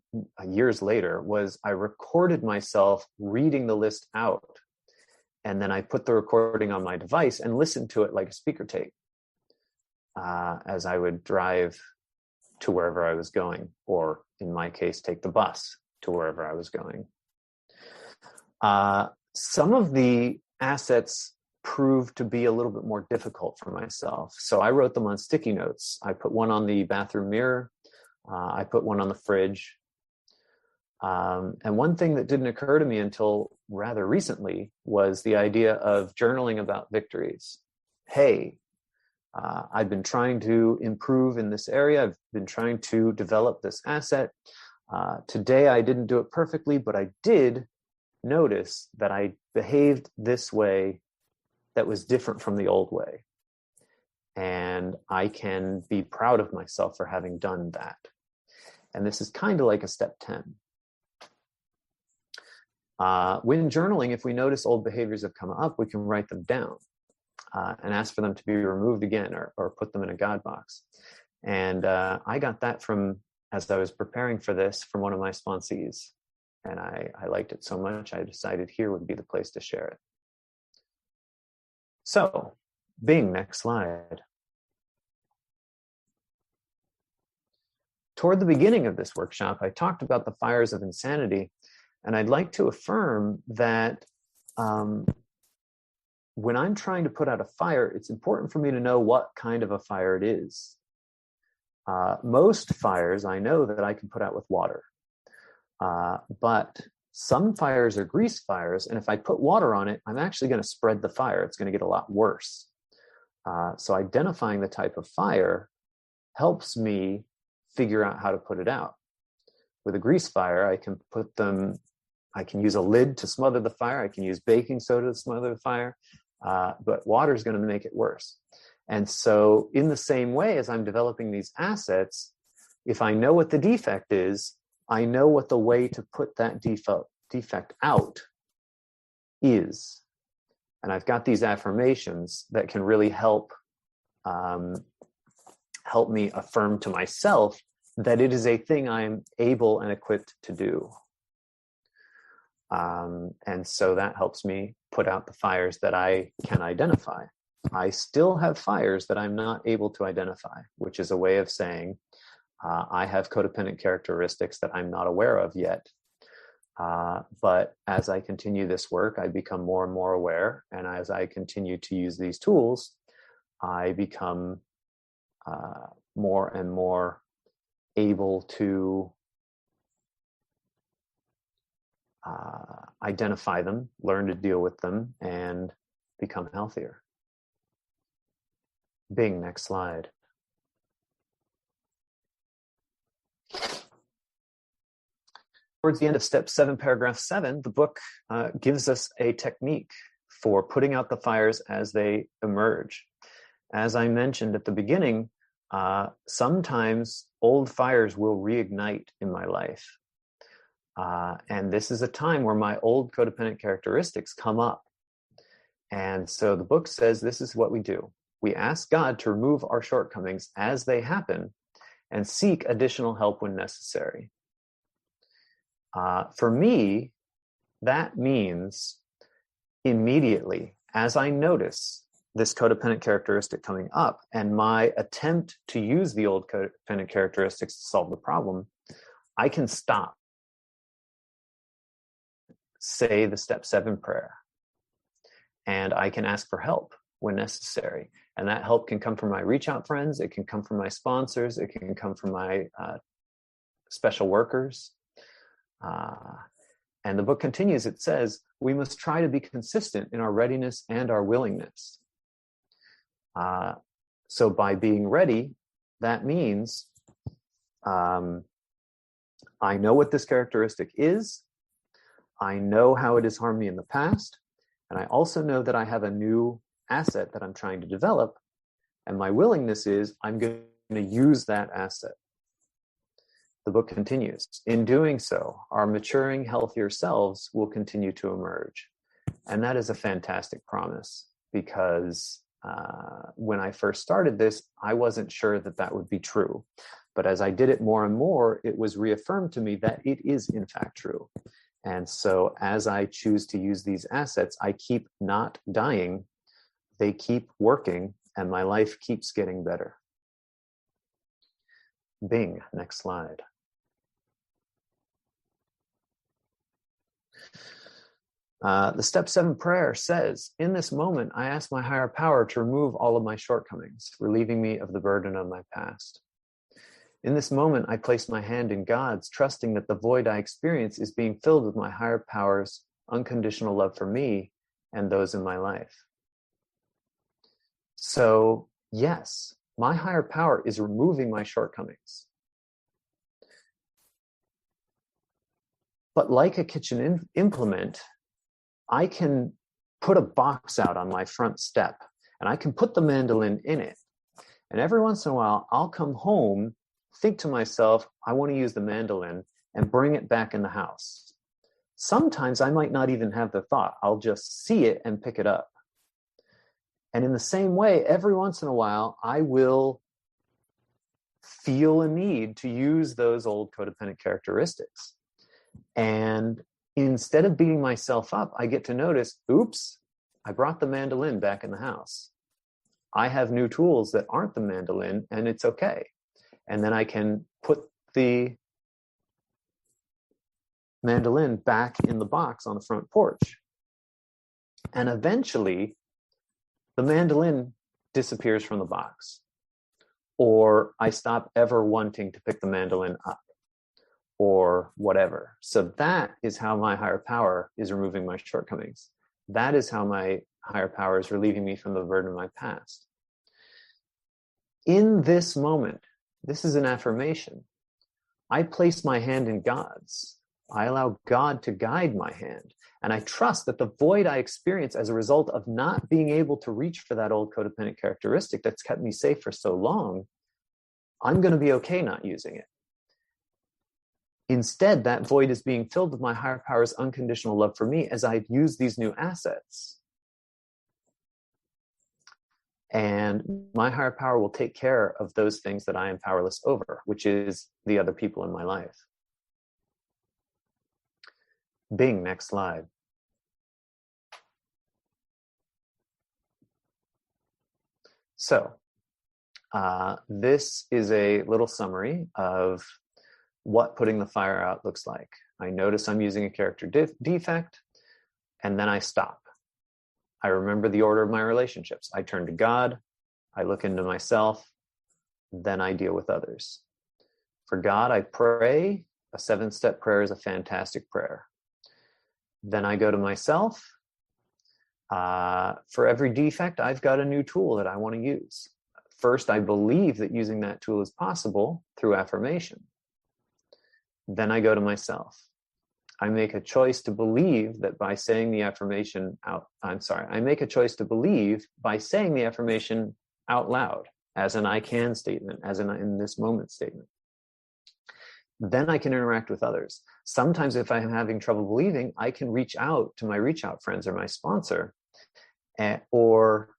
years later was I recorded myself reading the list out. And then I put the recording on my device and listened to it like a speaker tape as I would drive to wherever I was going, or in my case, take the bus to wherever I was going. Some of the assets proved to be a little bit more difficult for myself. So I wrote them on sticky notes. I put one on the bathroom mirror. I put one on the fridge. And one thing that didn't occur to me until rather recently was the idea of journaling about victories. Hey, I've been trying to improve in this area. I've been trying to develop this asset. Today, I didn't do it perfectly, but I did notice that I behaved this way that was different from the old way. And I can be proud of myself for having done that. And this is kind of like a step 10. When journaling, if we notice old behaviors have come up, we can write them down and ask for them to be removed again, or put them in a God box. And I got that from, as I was preparing for this, from one of my sponsees. And I liked it so much, I decided here would be the place to share it. So, Bing, next slide. Toward the beginning of this workshop, I talked about the fires of insanity. And I'd like to affirm that when I'm trying to put out a fire, it's important for me to know what kind of a fire it is. Most fires I know that I can put out with water. But some fires are grease fires, and if I put water on it, I'm actually going to spread the fire. It's going to get a lot worse. So identifying the type of fire helps me figure out how to put it out. With a grease fire, I can use a lid to smother the fire. I can use baking soda to smother the fire, but water is going to make it worse. And so in the same way as I'm developing these assets, if I know what the defect is, I know what the way to put that defect out is. And I've got these affirmations that can really help me affirm to myself that it is a thing I'm able and equipped to do. And so that helps me put out the fires that I can identify. I still have fires that I'm not able to identify, which is a way of saying I have codependent characteristics that I'm not aware of yet. But as I continue this work, I become more and more aware. And as I continue to use these tools, I become more and more able to identify them, learn to deal with them, and become healthier. Bing, next slide. Towards the end of step 7, paragraph 7, the book gives us a technique for putting out the fires as they emerge. As I mentioned at the beginning, sometimes old fires will reignite in my life. And this is a time where my old codependent characteristics come up. And so the book says this is what we do. We ask God to remove our shortcomings as they happen and seek additional help when necessary. For me, that means immediately, as I notice this codependent characteristic coming up and my attempt to use the old codependent characteristics to solve the problem, I can stop, say the step 7 prayer, and I can ask for help when necessary. And that help can come from my reach out friends. It can come from my sponsors. It can come from my special workers. And the book continues, it says, we must try to be consistent in our readiness and our willingness. So by being ready, that means I know what this characteristic is. I know how it has harmed me in the past. And I also know that I have a new asset that I'm trying to develop. And my willingness is I'm going to use that asset. The book continues. In doing so, our maturing, healthier selves will continue to emerge. And that is a fantastic promise because when I first started this, I wasn't sure that that would be true. But as I did it more and more, it was reaffirmed to me that it is in fact true. And so as I choose to use these assets, I keep not dying. They keep working and my life keeps getting better. Bing, next slide. The step 7 prayer says, in this moment, I ask my higher power to remove all of my shortcomings, relieving me of the burden of my past. In this moment, I place my hand in God's, trusting that the void I experience is being filled with my higher power's unconditional love for me and those in my life. So, yes, my higher power is removing my shortcomings. But like a kitchen implement, I can put a box out on my front step and I can put the mandolin in it. And every once in a while, I'll come home, think to myself, I want to use the mandolin and bring it back in the house. Sometimes I might not even have the thought. I'll just see it and pick it up. And in the same way, every once in a while, I will feel a need to use those old codependent characteristics. And instead of beating myself up, I get to notice, oops, I brought the mandolin back in the house. I have new tools that aren't the mandolin, and it's okay. And then I can put the mandolin back in the box on the front porch. And eventually, the mandolin disappears from the box. Or I stop ever wanting to pick the mandolin up. or whatever. So that is how my higher power is removing my shortcomings. That is how my higher power is relieving me from the burden of my past. In this moment, this is an affirmation. I place my hand in God's. I allow God to guide my hand. And I trust that the void I experience as a result of not being able to reach for that old codependent characteristic that's kept me safe for so long, I'm going to be okay not using it. Instead, that void is being filled with my higher power's unconditional love for me as I use these new assets. And my higher power will take care of those things that I am powerless over, which is the other people in my life. Bing, next slide. So, this is a little summary of what putting the fire out looks like. I notice I'm using a character defect, and then I stop. I remember the order of my relationships. I turn to God, I look into myself, then I deal with others. For God, I pray. A 7-step prayer is a fantastic prayer. Then I go to myself. For every defect, I've got a new tool that I want to use. First, I believe that using that tool is possible through affirmation. Then I go to myself. I make a choice to believe that by saying the affirmation I make a choice to believe by saying the affirmation out loud, as an I can statement, as an in this moment statement. Then I can interact with others. Sometimes if I'm having trouble believing, I can reach out to my reach out friends or my sponsor or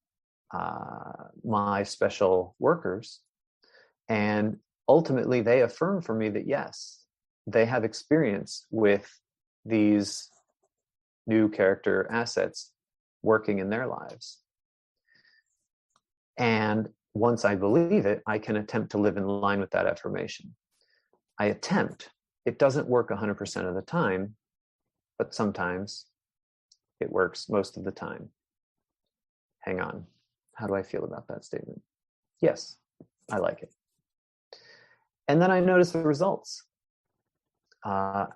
my special workers. And ultimately they affirm for me that yes, they have experience with these new character assets working in their lives. And once I believe it, I can attempt to live in line with that affirmation. I attempt. It doesn't work 100% of the time, but sometimes it works most of the time. Hang on. How do I feel about that statement? Yes, I like it. And then I notice the results.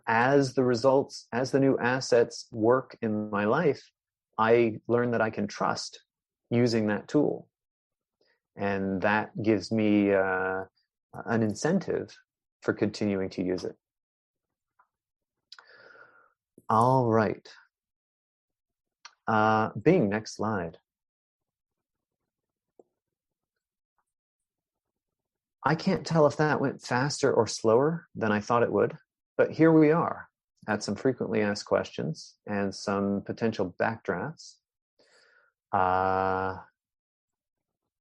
As the new assets work in my life, I learn that I can trust using that tool. And that gives me an incentive for continuing to use it. All right. Bing, next slide. I can't tell if that went faster or slower than I thought it would, but here we are at some frequently asked questions and some potential backdrafts.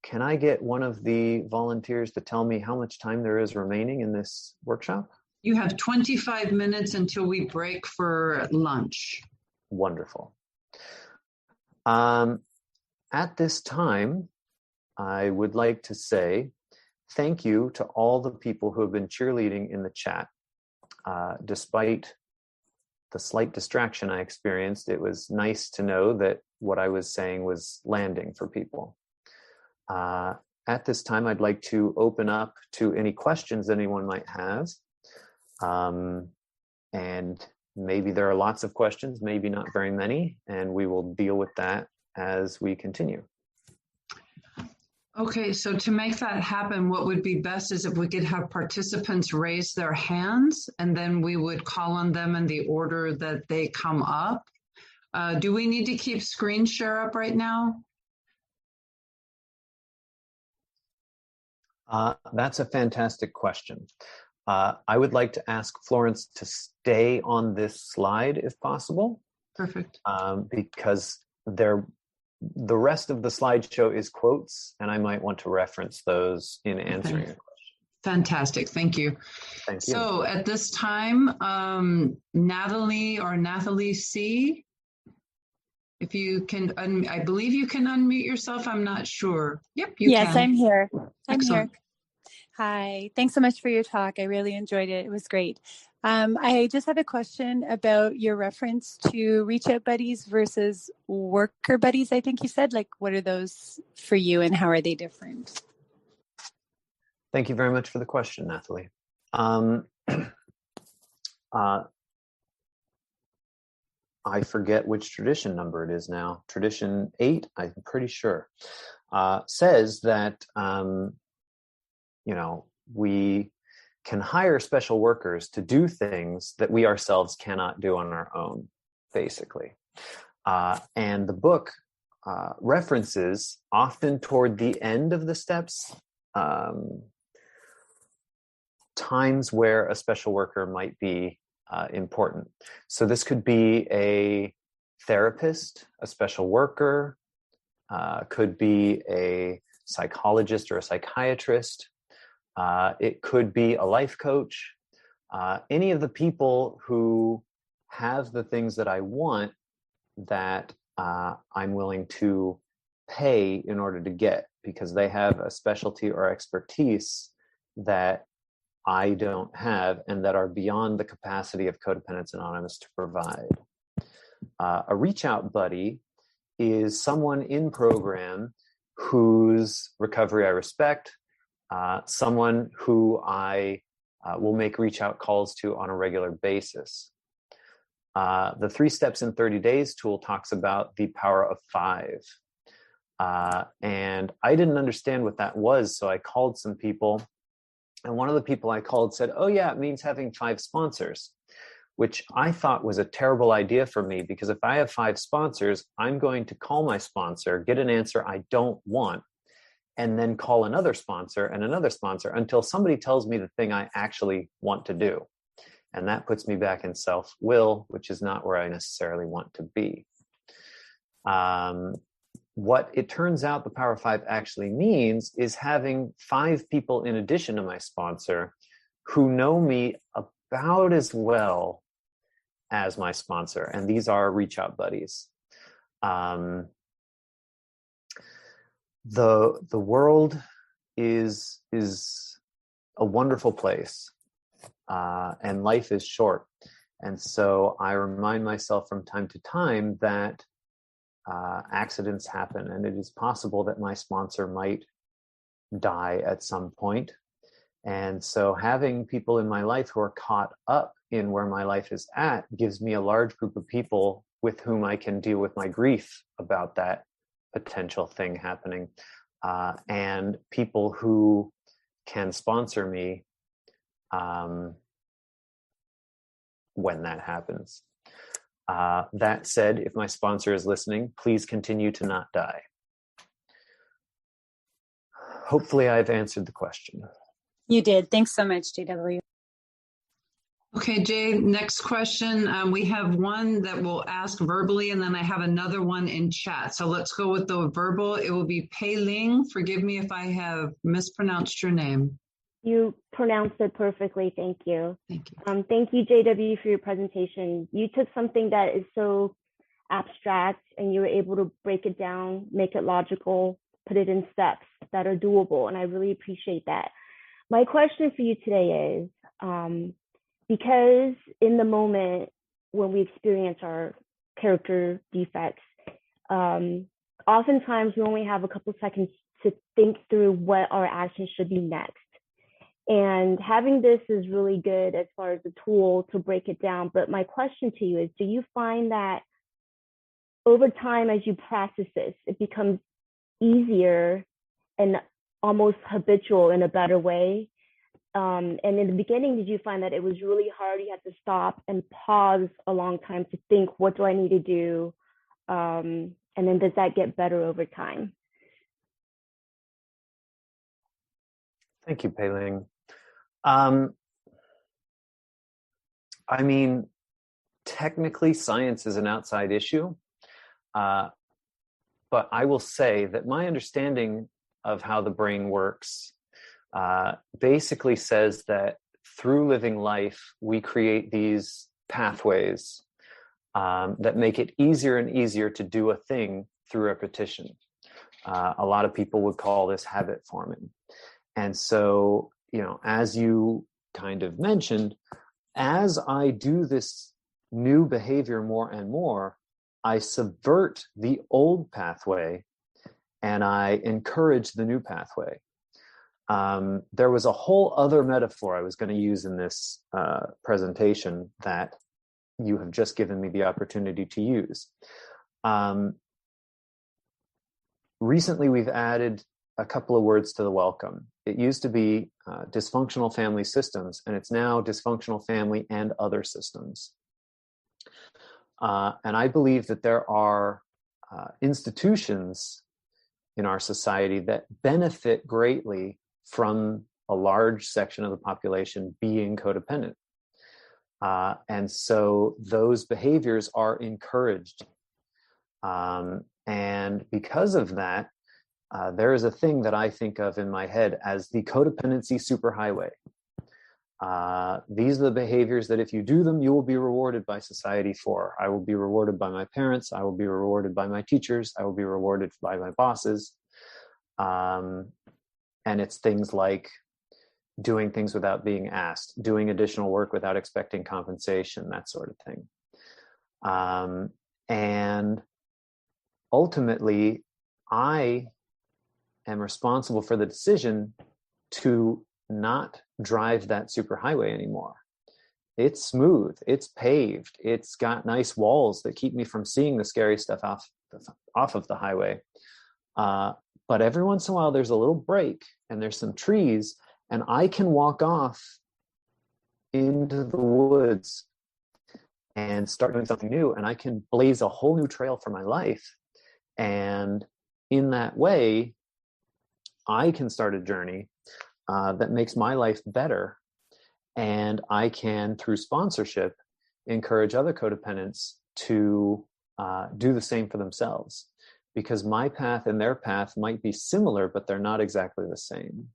Can I get one of the volunteers to tell me how much time there is remaining in this workshop? You have 25 minutes until we break for lunch. Wonderful. At this time, I would like to say thank you to all the people who have been cheerleading in the chat. Despite the slight distraction I experienced, it was nice to know that what I was saying was landing for people. At this time, I'd like to open up to any questions anyone might have. And maybe there are lots of questions, maybe not very many, and we will deal with that as we continue. Okay, so to make that happen, what would be best is if we could have participants raise their hands, and then we would call on them in the order that they come up. Do we need to keep screen share up right now? That's a fantastic question. I would like to ask Florence to stay on this slide if possible. Perfect. Because the rest of the slideshow is quotes, and I might want to reference those in answering a question. Fantastic. Thank you. Thank you. So at this time, Natalie C., if you can, I believe you can unmute yourself. I'm not sure. Yep, you can. Yes, I'm here. Excellent. Here. Hi. Thanks so much for your talk. I really enjoyed it. It was great. I just have a question about your reference to reach out buddies versus worker buddies. I think you said, like, what are those for you and how are they different? Thank you very much for the question, Natalie. I forget which tradition number it is now. Tradition 8, I'm pretty sure, says that, we can hire special workers to do things that we ourselves cannot do on our own, basically. And the book references, often toward the end of the steps, times where a special worker might be important. So this could be a therapist, a special worker, could be a psychologist or a psychiatrist. It could be a life coach. Any of the people who have the things that I want that I'm willing to pay in order to get, because they have a specialty or expertise that I don't have and that are beyond the capacity of Codependence Anonymous to provide. A reach out buddy is someone in program whose recovery I respect, someone who I will make reach out calls to on a regular basis. The 3 Steps in 30 Days tool talks about the power of 5. And I didn't understand what that was, so I called some people. And one of the people I called said, oh yeah, it means having 5 sponsors, which I thought was a terrible idea for me, because if I have 5 sponsors, I'm going to call my sponsor, get an answer I don't want, and then call another sponsor and another sponsor until somebody tells me the thing I actually want to do. And that puts me back in self-will, which is not where I necessarily want to be. What it turns out the Power of 5 actually means is having 5 people in addition to my sponsor who know me about as well as my sponsor. And these are reach out buddies. The world is a wonderful place, and life is short. And so I remind myself from time to time that accidents happen, and it is possible that my sponsor might die at some point. And so having people in my life who are caught up in where my life is at gives me a large group of people with whom I can deal with my grief about that potential thing happening, and people who can sponsor me when that happens. That said, if my sponsor is listening, please continue to not die. Hopefully I've answered the question. You did. Thanks so much, JW. Okay, Jay, next question. We have one that we'll ask verbally, and then I have another one in chat. So let's go with the verbal. It will be Pei Ling. Forgive me if I have mispronounced your name. You pronounced it perfectly. Thank you. Thank you. Thank you, JW, for your presentation. You took something that is so abstract and you were able to break it down, make it logical, put it in steps that are doable. And I really appreciate that. My question for you today is, because in the moment when we experience our character defects, oftentimes we only have a couple seconds to think through what our actions should be next. And having this is really good as far as a tool to break it down. But my question to you is, do you find that over time, as you practice this, it becomes easier and almost habitual in a better way? And in the beginning, did you find that it was really hard? You had to stop and pause a long time to think, what do I need to do? And then does that get better over time? Thank you, Pei Ling. I mean, technically science is an outside issue, but I will say that my understanding of how the brain works basically says that through living life, we create these pathways that make it easier and easier to do a thing through repetition. A lot of people would call this habit forming. And so, as you kind of mentioned, as I do this new behavior more and more, I subvert the old pathway and I encourage the new pathway. there was a whole other metaphor I was going to use in this presentation that you have just given me the opportunity to use. Recently, we've added a couple of words to the welcome. It used to be dysfunctional family systems, and it's now dysfunctional family and other systems. And I believe that there are institutions in our society that benefit greatly from a large section of the population being codependent. And so those behaviors are encouraged. And because of that, there is a thing that I think of in my head as the codependency superhighway. These are the behaviors that if you do them, you will be rewarded by society for. I will be rewarded by my parents. I will be rewarded by my teachers. I will be rewarded by my bosses. And it's things like doing things without being asked, doing additional work without expecting compensation, that sort of thing. And ultimately, I am responsible for the decision to not drive that superhighway anymore. It's smooth, it's paved, it's got nice walls that keep me from seeing the scary stuff off of the highway. But every once in a while, there's a little break and there's some trees, and I can walk off into the woods and start doing something new, and I can blaze a whole new trail for my life. And in that way, I can start a journey that makes my life better. And I can, through sponsorship, encourage other codependents to do the same for themselves. Because my path and their path might be similar, but they're not exactly the same.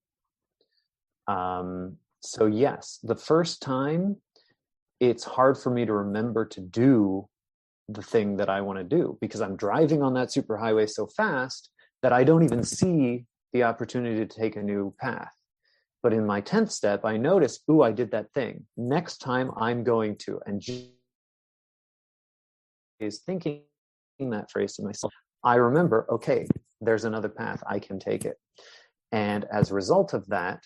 So yes, the first time, it's hard for me to remember to do the thing that I want to do because I'm driving on that superhighway so fast that I don't even see the opportunity to take a new path. But in my 10th step, I notice, ooh, I did that thing. Next time I'm going to, and is thinking that phrase to myself, I remember, okay, there's another path, I can take it. And as a result of that,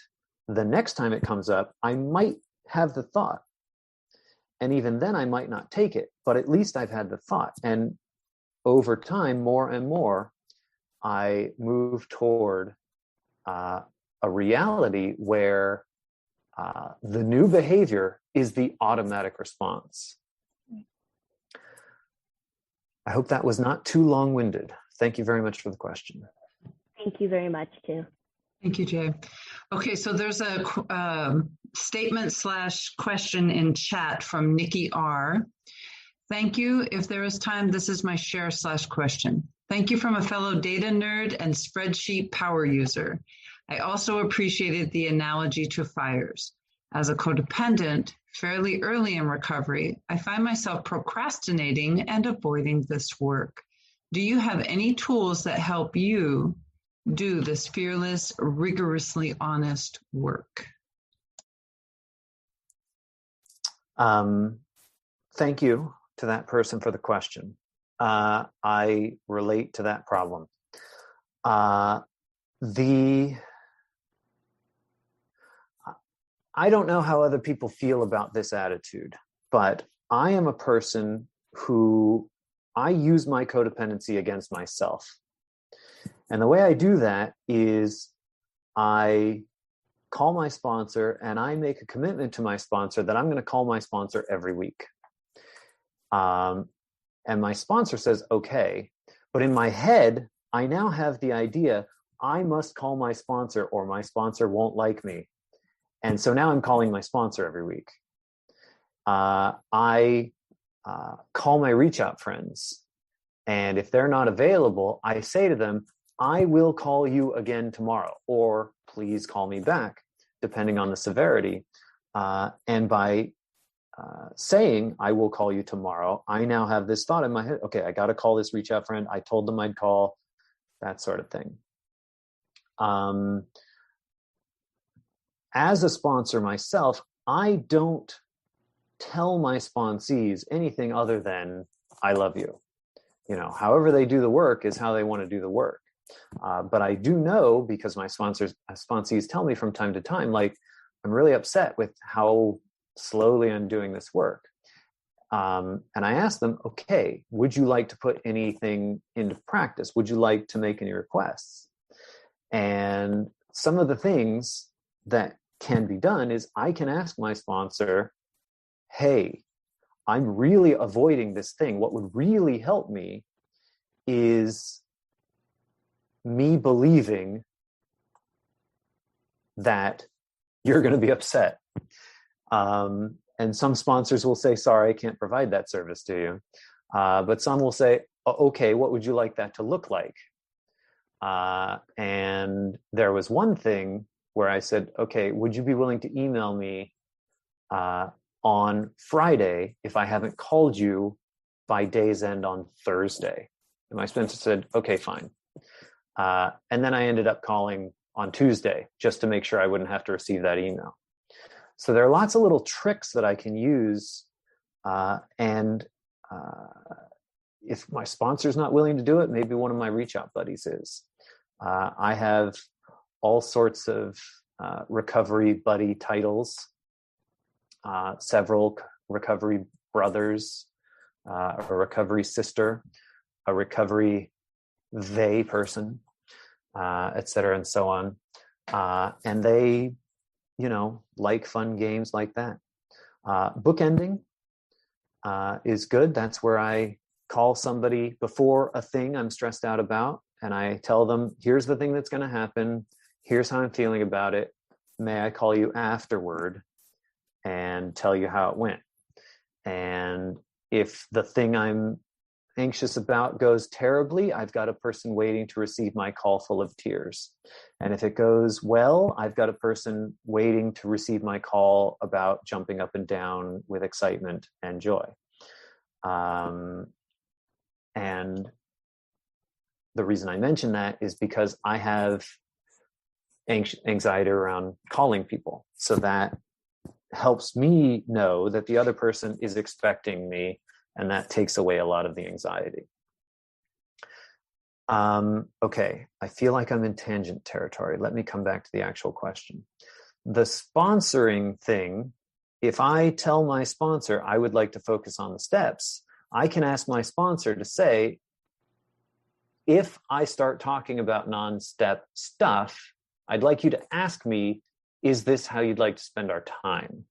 the next time it comes up, I might have the thought. And even then I might not take it, but at least I've had the thought. And over time, more and more, I move toward a reality where the new behavior is the automatic response. I hope that was not too long-winded. Thank you very much for the question. Thank you very much, too. Thank you, Jay. Okay, so there's a statement/question in chat from Nikki R. Thank you. If there is time, this is my share/question. Thank you from a fellow data nerd and spreadsheet power user. I also appreciated the analogy to fires. As a codependent, fairly early in recovery, I find myself procrastinating and avoiding this work. Do you have any tools that help you do this fearless, rigorously honest work? Thank you to that person for the question. I relate to that problem. I don't know how other people feel about this attitude, but I am a person who I use my codependency against myself. And the way I do that is I call my sponsor and I make a commitment to my sponsor that I'm going to call my sponsor every week. And my sponsor says, okay, but in my head, I now have the idea I must call my sponsor or my sponsor won't like me. And so now I'm calling my sponsor every week. I call my reach out friends. And if they're not available, I say to them, I will call you again tomorrow, or please call me back, depending on the severity. And by saying, I will call you tomorrow, I now have this thought in my head, okay, I got to call this reach out friend. I told them I'd call, that sort of thing. As a sponsor myself, I don't tell my sponsees anything other than I love you. You know, however they do the work is how they want to do the work. But I do know, because my sponsees tell me from time to time, like, I'm really upset with how slowly I'm doing this work. And I ask them, okay, would you like to put anything into practice? Would you like to make any requests? And some of the things that can be done is I can ask my sponsor, hey, I'm really avoiding this thing. What would really help me is me believing that you're going to be upset. And some sponsors will say, sorry, I can't provide that service to you. But some will say, okay, what would you like that to look like? And there was one thing where I said, okay, would you be willing to email me on Friday if I haven't called you by day's end on Thursday? And my sponsor said, okay, fine. And then I ended up calling on Tuesday just to make sure I wouldn't have to receive that email. So there are lots of little tricks that I can use. And if my sponsor's not willing to do it, maybe one of my reach out buddies is. I have all sorts of recovery buddy titles, several recovery brothers, a recovery sister, a recovery they person, et cetera, and so on. And they, like fun games like that. Bookending is good. That's where I call somebody before a thing I'm stressed out about, and I tell them, here's the thing that's going to happen. Here's how I'm feeling about it. May I call you afterward and tell you how it went? And if the thing I'm anxious about goes terribly, I've got a person waiting to receive my call full of tears. And if it goes well, I've got a person waiting to receive my call about jumping up and down with excitement and joy. And the reason I mention that is because I have anxiety around calling people. So that helps me know that the other person is expecting me, and that takes away a lot of the anxiety. Okay, I feel like I'm in tangent territory. Let me come back to the actual question. The sponsoring thing, if I tell my sponsor I would like to focus on the steps, I can ask my sponsor to say, if I start talking about non-step stuff, I'd like you to ask me, is this how you'd like to spend our time?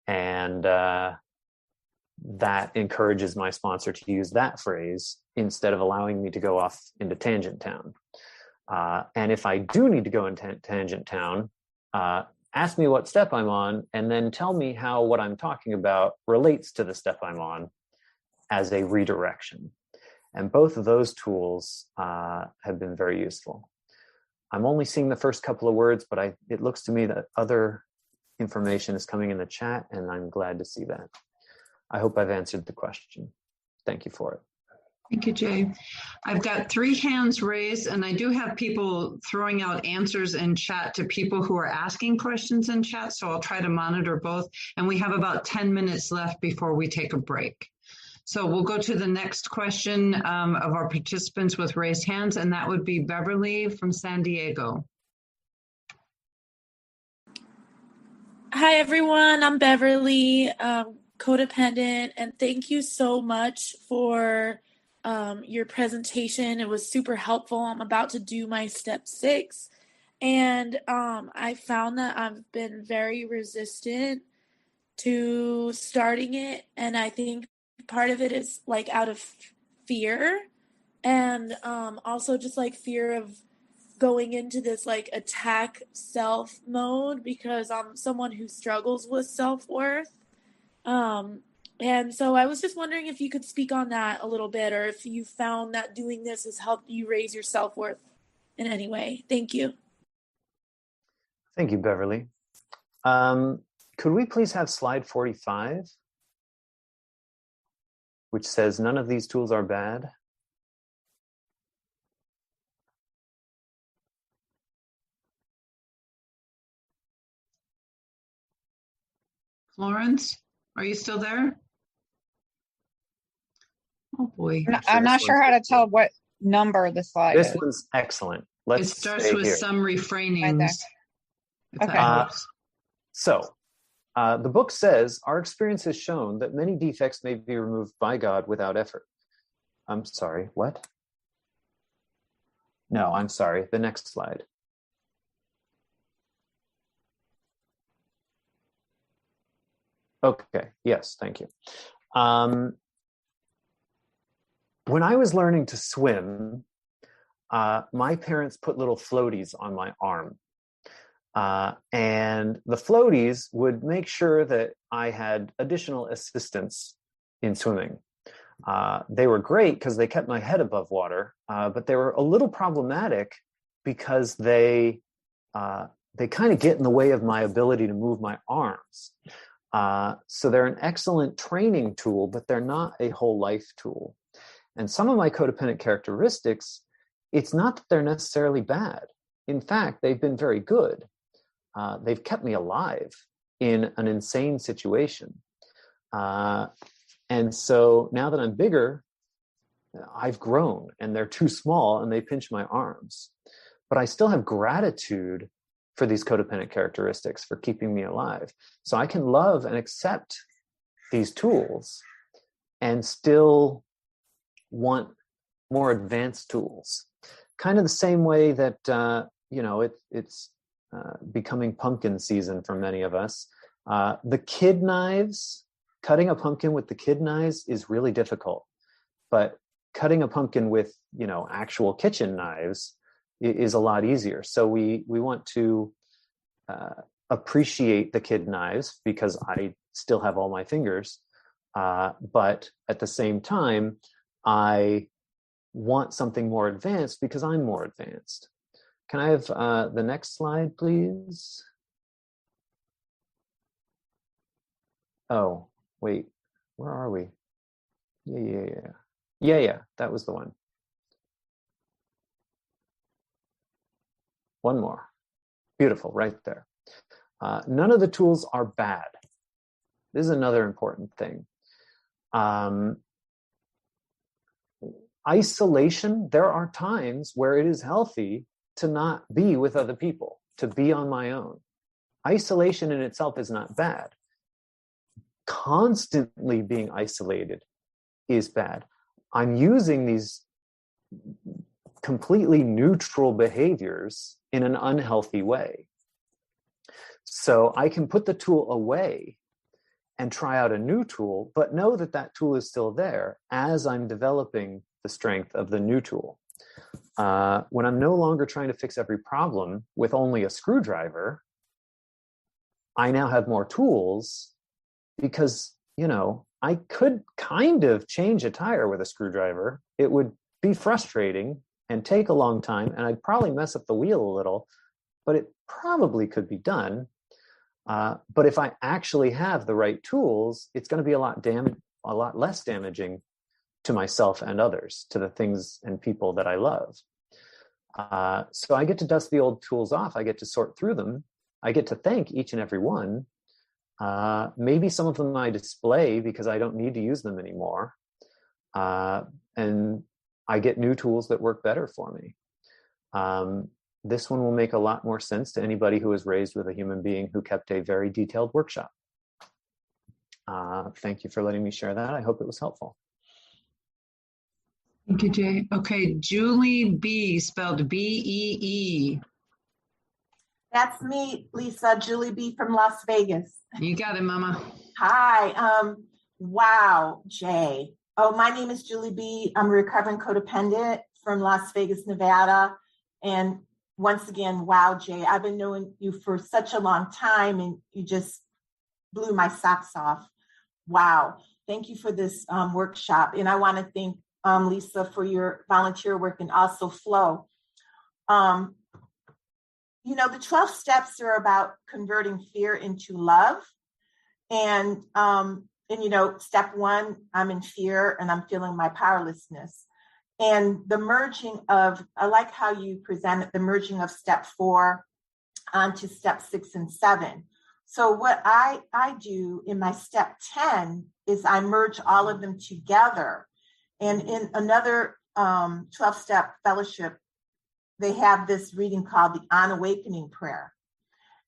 And that encourages my sponsor to use that phrase instead of allowing me to go off into tangent town. And if I do need to go into tangent town, ask me what step I'm on, and then tell me how what I'm talking about relates to the step I'm on as a redirection. And both of those tools have been very useful. I'm only seeing the first couple of words, but it looks to me that other information is coming in the chat, and I'm glad to see that. I hope I've answered the question. Thank you for it. Thank you, Jay. I've got 3 hands raised, and I do have people throwing out answers in chat to people who are asking questions in chat, so I'll try to monitor both. And we have about 10 minutes left before we take a break. So we'll go to the next question of our participants with raised hands, and that would be Beverly from San Diego. Hi, everyone. I'm Beverly, codependent, and thank you so much for your presentation. It was super helpful. I'm about to do my step 6, and I found that I've been very resistant to starting it, and I think part of it is like out of fear, and also just like fear of going into this like attack self mode, because I'm someone who struggles with self-worth. And so I was just wondering if you could speak on that a little bit, or if you found that doing this has helped you raise your self-worth in any way. Thank you. Thank you, Beverly. Could we please have slide 45, which says none of these tools are bad? Florence, are you still there? Oh boy. I'm not sure how to tell what number the slide This is? one's excellent. It Let's starts stay with here. some Right refrainings. there. If that Okay. helps. So, the book says, our experience has shown that many defects may be removed by God without effort. I'm sorry, what? No, I'm sorry. The next slide. Okay, yes, thank you. When I was learning to swim, my parents put little floaties on my arm. And the floaties would make sure that I had additional assistance in swimming. They were great because they kept my head above water, but they were a little problematic because they kind of get in the way of my ability to move my arms. So they're an excellent training tool, but they're not a whole life tool. And some of my codependent characteristics, it's not that they're necessarily bad. In fact, they've been very good. They've kept me alive in an insane situation. And so now that I'm bigger, I've grown and they're too small and they pinch my arms. But I still have gratitude for these codependent characteristics for keeping me alive. So I can love and accept these tools and still want more advanced tools. Kind of the same way that, it's becoming pumpkin season for many of us. The kid knives, cutting a pumpkin with the kid knives is really difficult. But cutting a pumpkin with, actual kitchen knives is a lot easier. So we want to appreciate the kid knives because I still have all my fingers. But at the same time, I want something more advanced because I'm more advanced. Can I have the next slide, please? Oh, wait, where are we? Yeah, that was the one. One more. Beautiful, right there. None of the tools are bad. This is another important thing. Isolation, there are times where it is healthy to not be with other people, to be on my own. Isolation in itself is not bad. Constantly being isolated is bad. I'm using these completely neutral behaviors in an unhealthy way. So I can put the tool away and try out a new tool, but know that that tool is still there as I'm developing the strength of the new tool. When I'm no longer trying to fix every problem with only a screwdriver, I now have more tools because, I could kind of change a tire with a screwdriver. It would be frustrating and take a long time, and I'd probably mess up the wheel a little, but it probably could be done. But if I actually have the right tools, it's going to be a lot less damaging to myself and others, to the things and people that I love. So I get to dust the old tools off. I get to sort through them. I get to thank each and every one. Maybe some of them I display because I don't need to use them anymore. And I get new tools that work better for me. This one will make a lot more sense to anybody who was raised with a human being who kept a very detailed workshop. Thank you for letting me share that. I hope it was helpful. Thank you, Jay. Okay, Julie B, spelled B-E-E. That's me, Lisa, Julie B from Las Vegas. You got it, Mama. Hi. Wow, Jay. Oh, my name is Julie B. I'm a recovering codependent from Las Vegas, Nevada. And once again, wow, Jay, I've been knowing you for such a long time and you just blew my socks off. Wow. Thank you for this workshop. And I want to thank Lisa for your volunteer work and also Flo. The 12 steps are about converting fear into love. And step one, I'm in fear and I'm feeling my powerlessness. And the merging of, I like how you presented the merging of step 4 onto step 6 and 7. So what I do in my step 10 is I merge all of them together. And in another 12-step fellowship, they have this reading called the On Awakening prayer.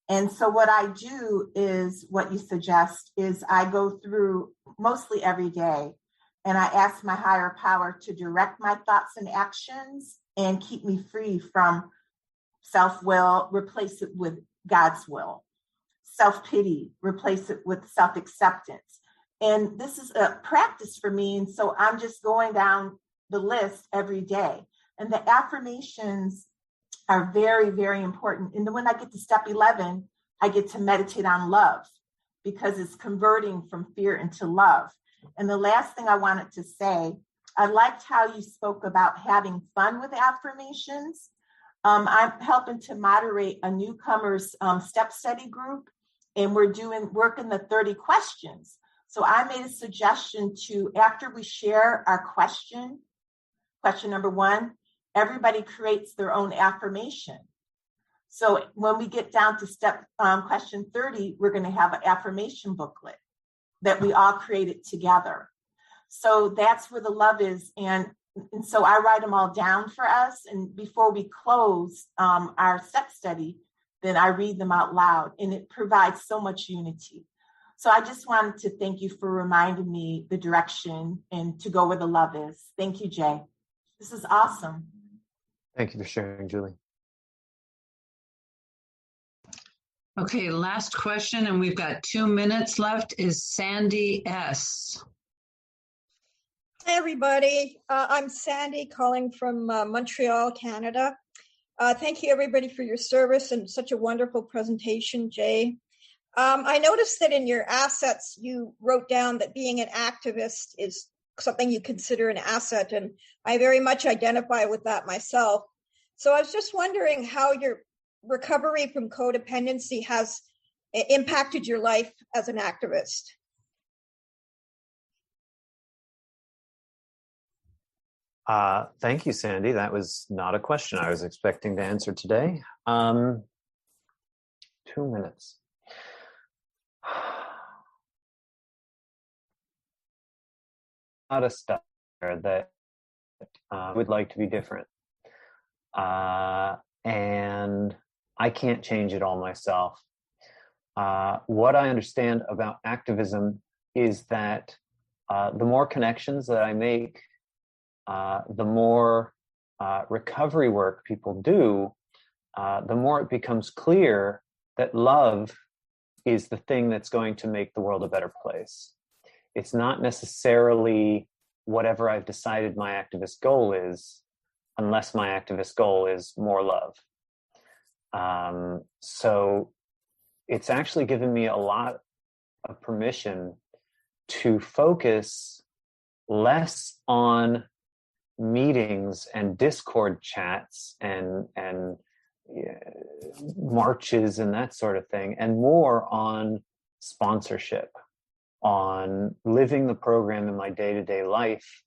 And so what I do is what you suggest is I go through mostly every day and I ask my higher power to direct my thoughts and actions and keep me free from self-will, replace it with God's will. Self-pity, replace it with self-acceptance. And this is a practice for me. And so I'm just going down the list every day. And the affirmations are very, very important. And then when I get to step 11, I get to meditate on love because it's converting from fear into love. And the last thing I wanted to say, I liked how you spoke about having fun with affirmations. I'm helping to moderate a newcomers step study group, and we're working the 30 questions. So I made a suggestion to, after we share our question number 1, everybody creates their own affirmation. So when we get down to step question 30, we're going to have an affirmation booklet that we all created together. So that's where the love is. And so I write them all down for us. And before we close our step study, then I read them out loud, and it provides so much unity. So I just wanted to thank you for reminding me the direction and to go where the love is. Thank you, Jay. This is awesome. Thank you for sharing, Julie. Okay, last question, and we've got 2 minutes left, is Sandy S. Hi, everybody. I'm Sandy calling from Montreal, Canada. Thank you, everybody, for your service and such a wonderful presentation, Jay. I noticed that in your assets, you wrote down that being an activist is something you consider an asset, and I very much identify with that myself. So I was just wondering how your recovery from codependency has impacted your life as an activist. Thank you, Sandy. That was not a question I was expecting to answer today. 2 minutes. A lot of stuff there that would like to be different. And I can't change it all myself. What I understand about activism is that the more connections that I make, the more recovery work people do, the more it becomes clear that love is the thing that's going to make the world a better place. It's not necessarily whatever I've decided my activist goal is, unless my activist goal is more love. So it's actually given me a lot of permission to focus less on meetings and Discord chats and marches and that sort of thing, and more on sponsorship, on living the program in my day-to-day life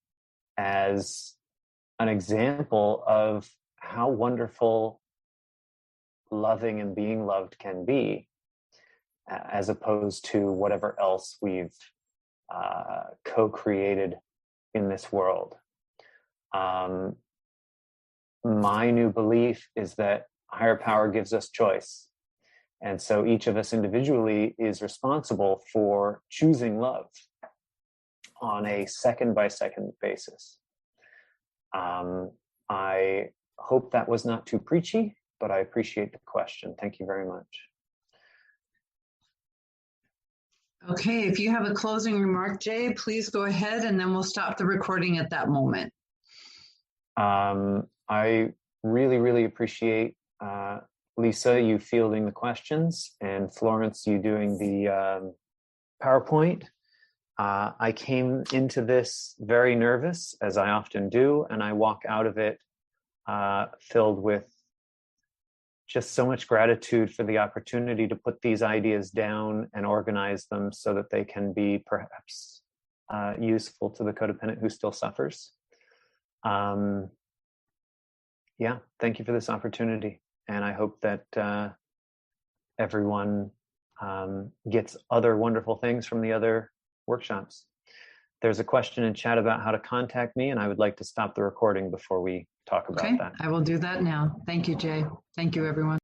as an example of how wonderful loving and being loved can be, as opposed to whatever else we've co-created in this world. My new belief is that higher power gives us choice. And so each of us individually is responsible for choosing love on a second-by-second basis. I hope that was not too preachy, but I appreciate the question. Thank you very much. Okay, if you have a closing remark, Jay, please go ahead, and then we'll stop the recording at that moment. I really, really appreciate Lisa, you fielding the questions, and Florence, you doing the PowerPoint. I came into this very nervous, as I often do, and I walk out of it filled with just so much gratitude for the opportunity to put these ideas down and organize them so that they can be perhaps useful to the codependent who still suffers. Yeah, thank you for this opportunity. And I hope that everyone gets other wonderful things from the other workshops. there's a question in chat about how to contact me, and I would like to stop the recording before we talk about Okay, that. I will do that now. Thank you, Jay. Thank you, everyone.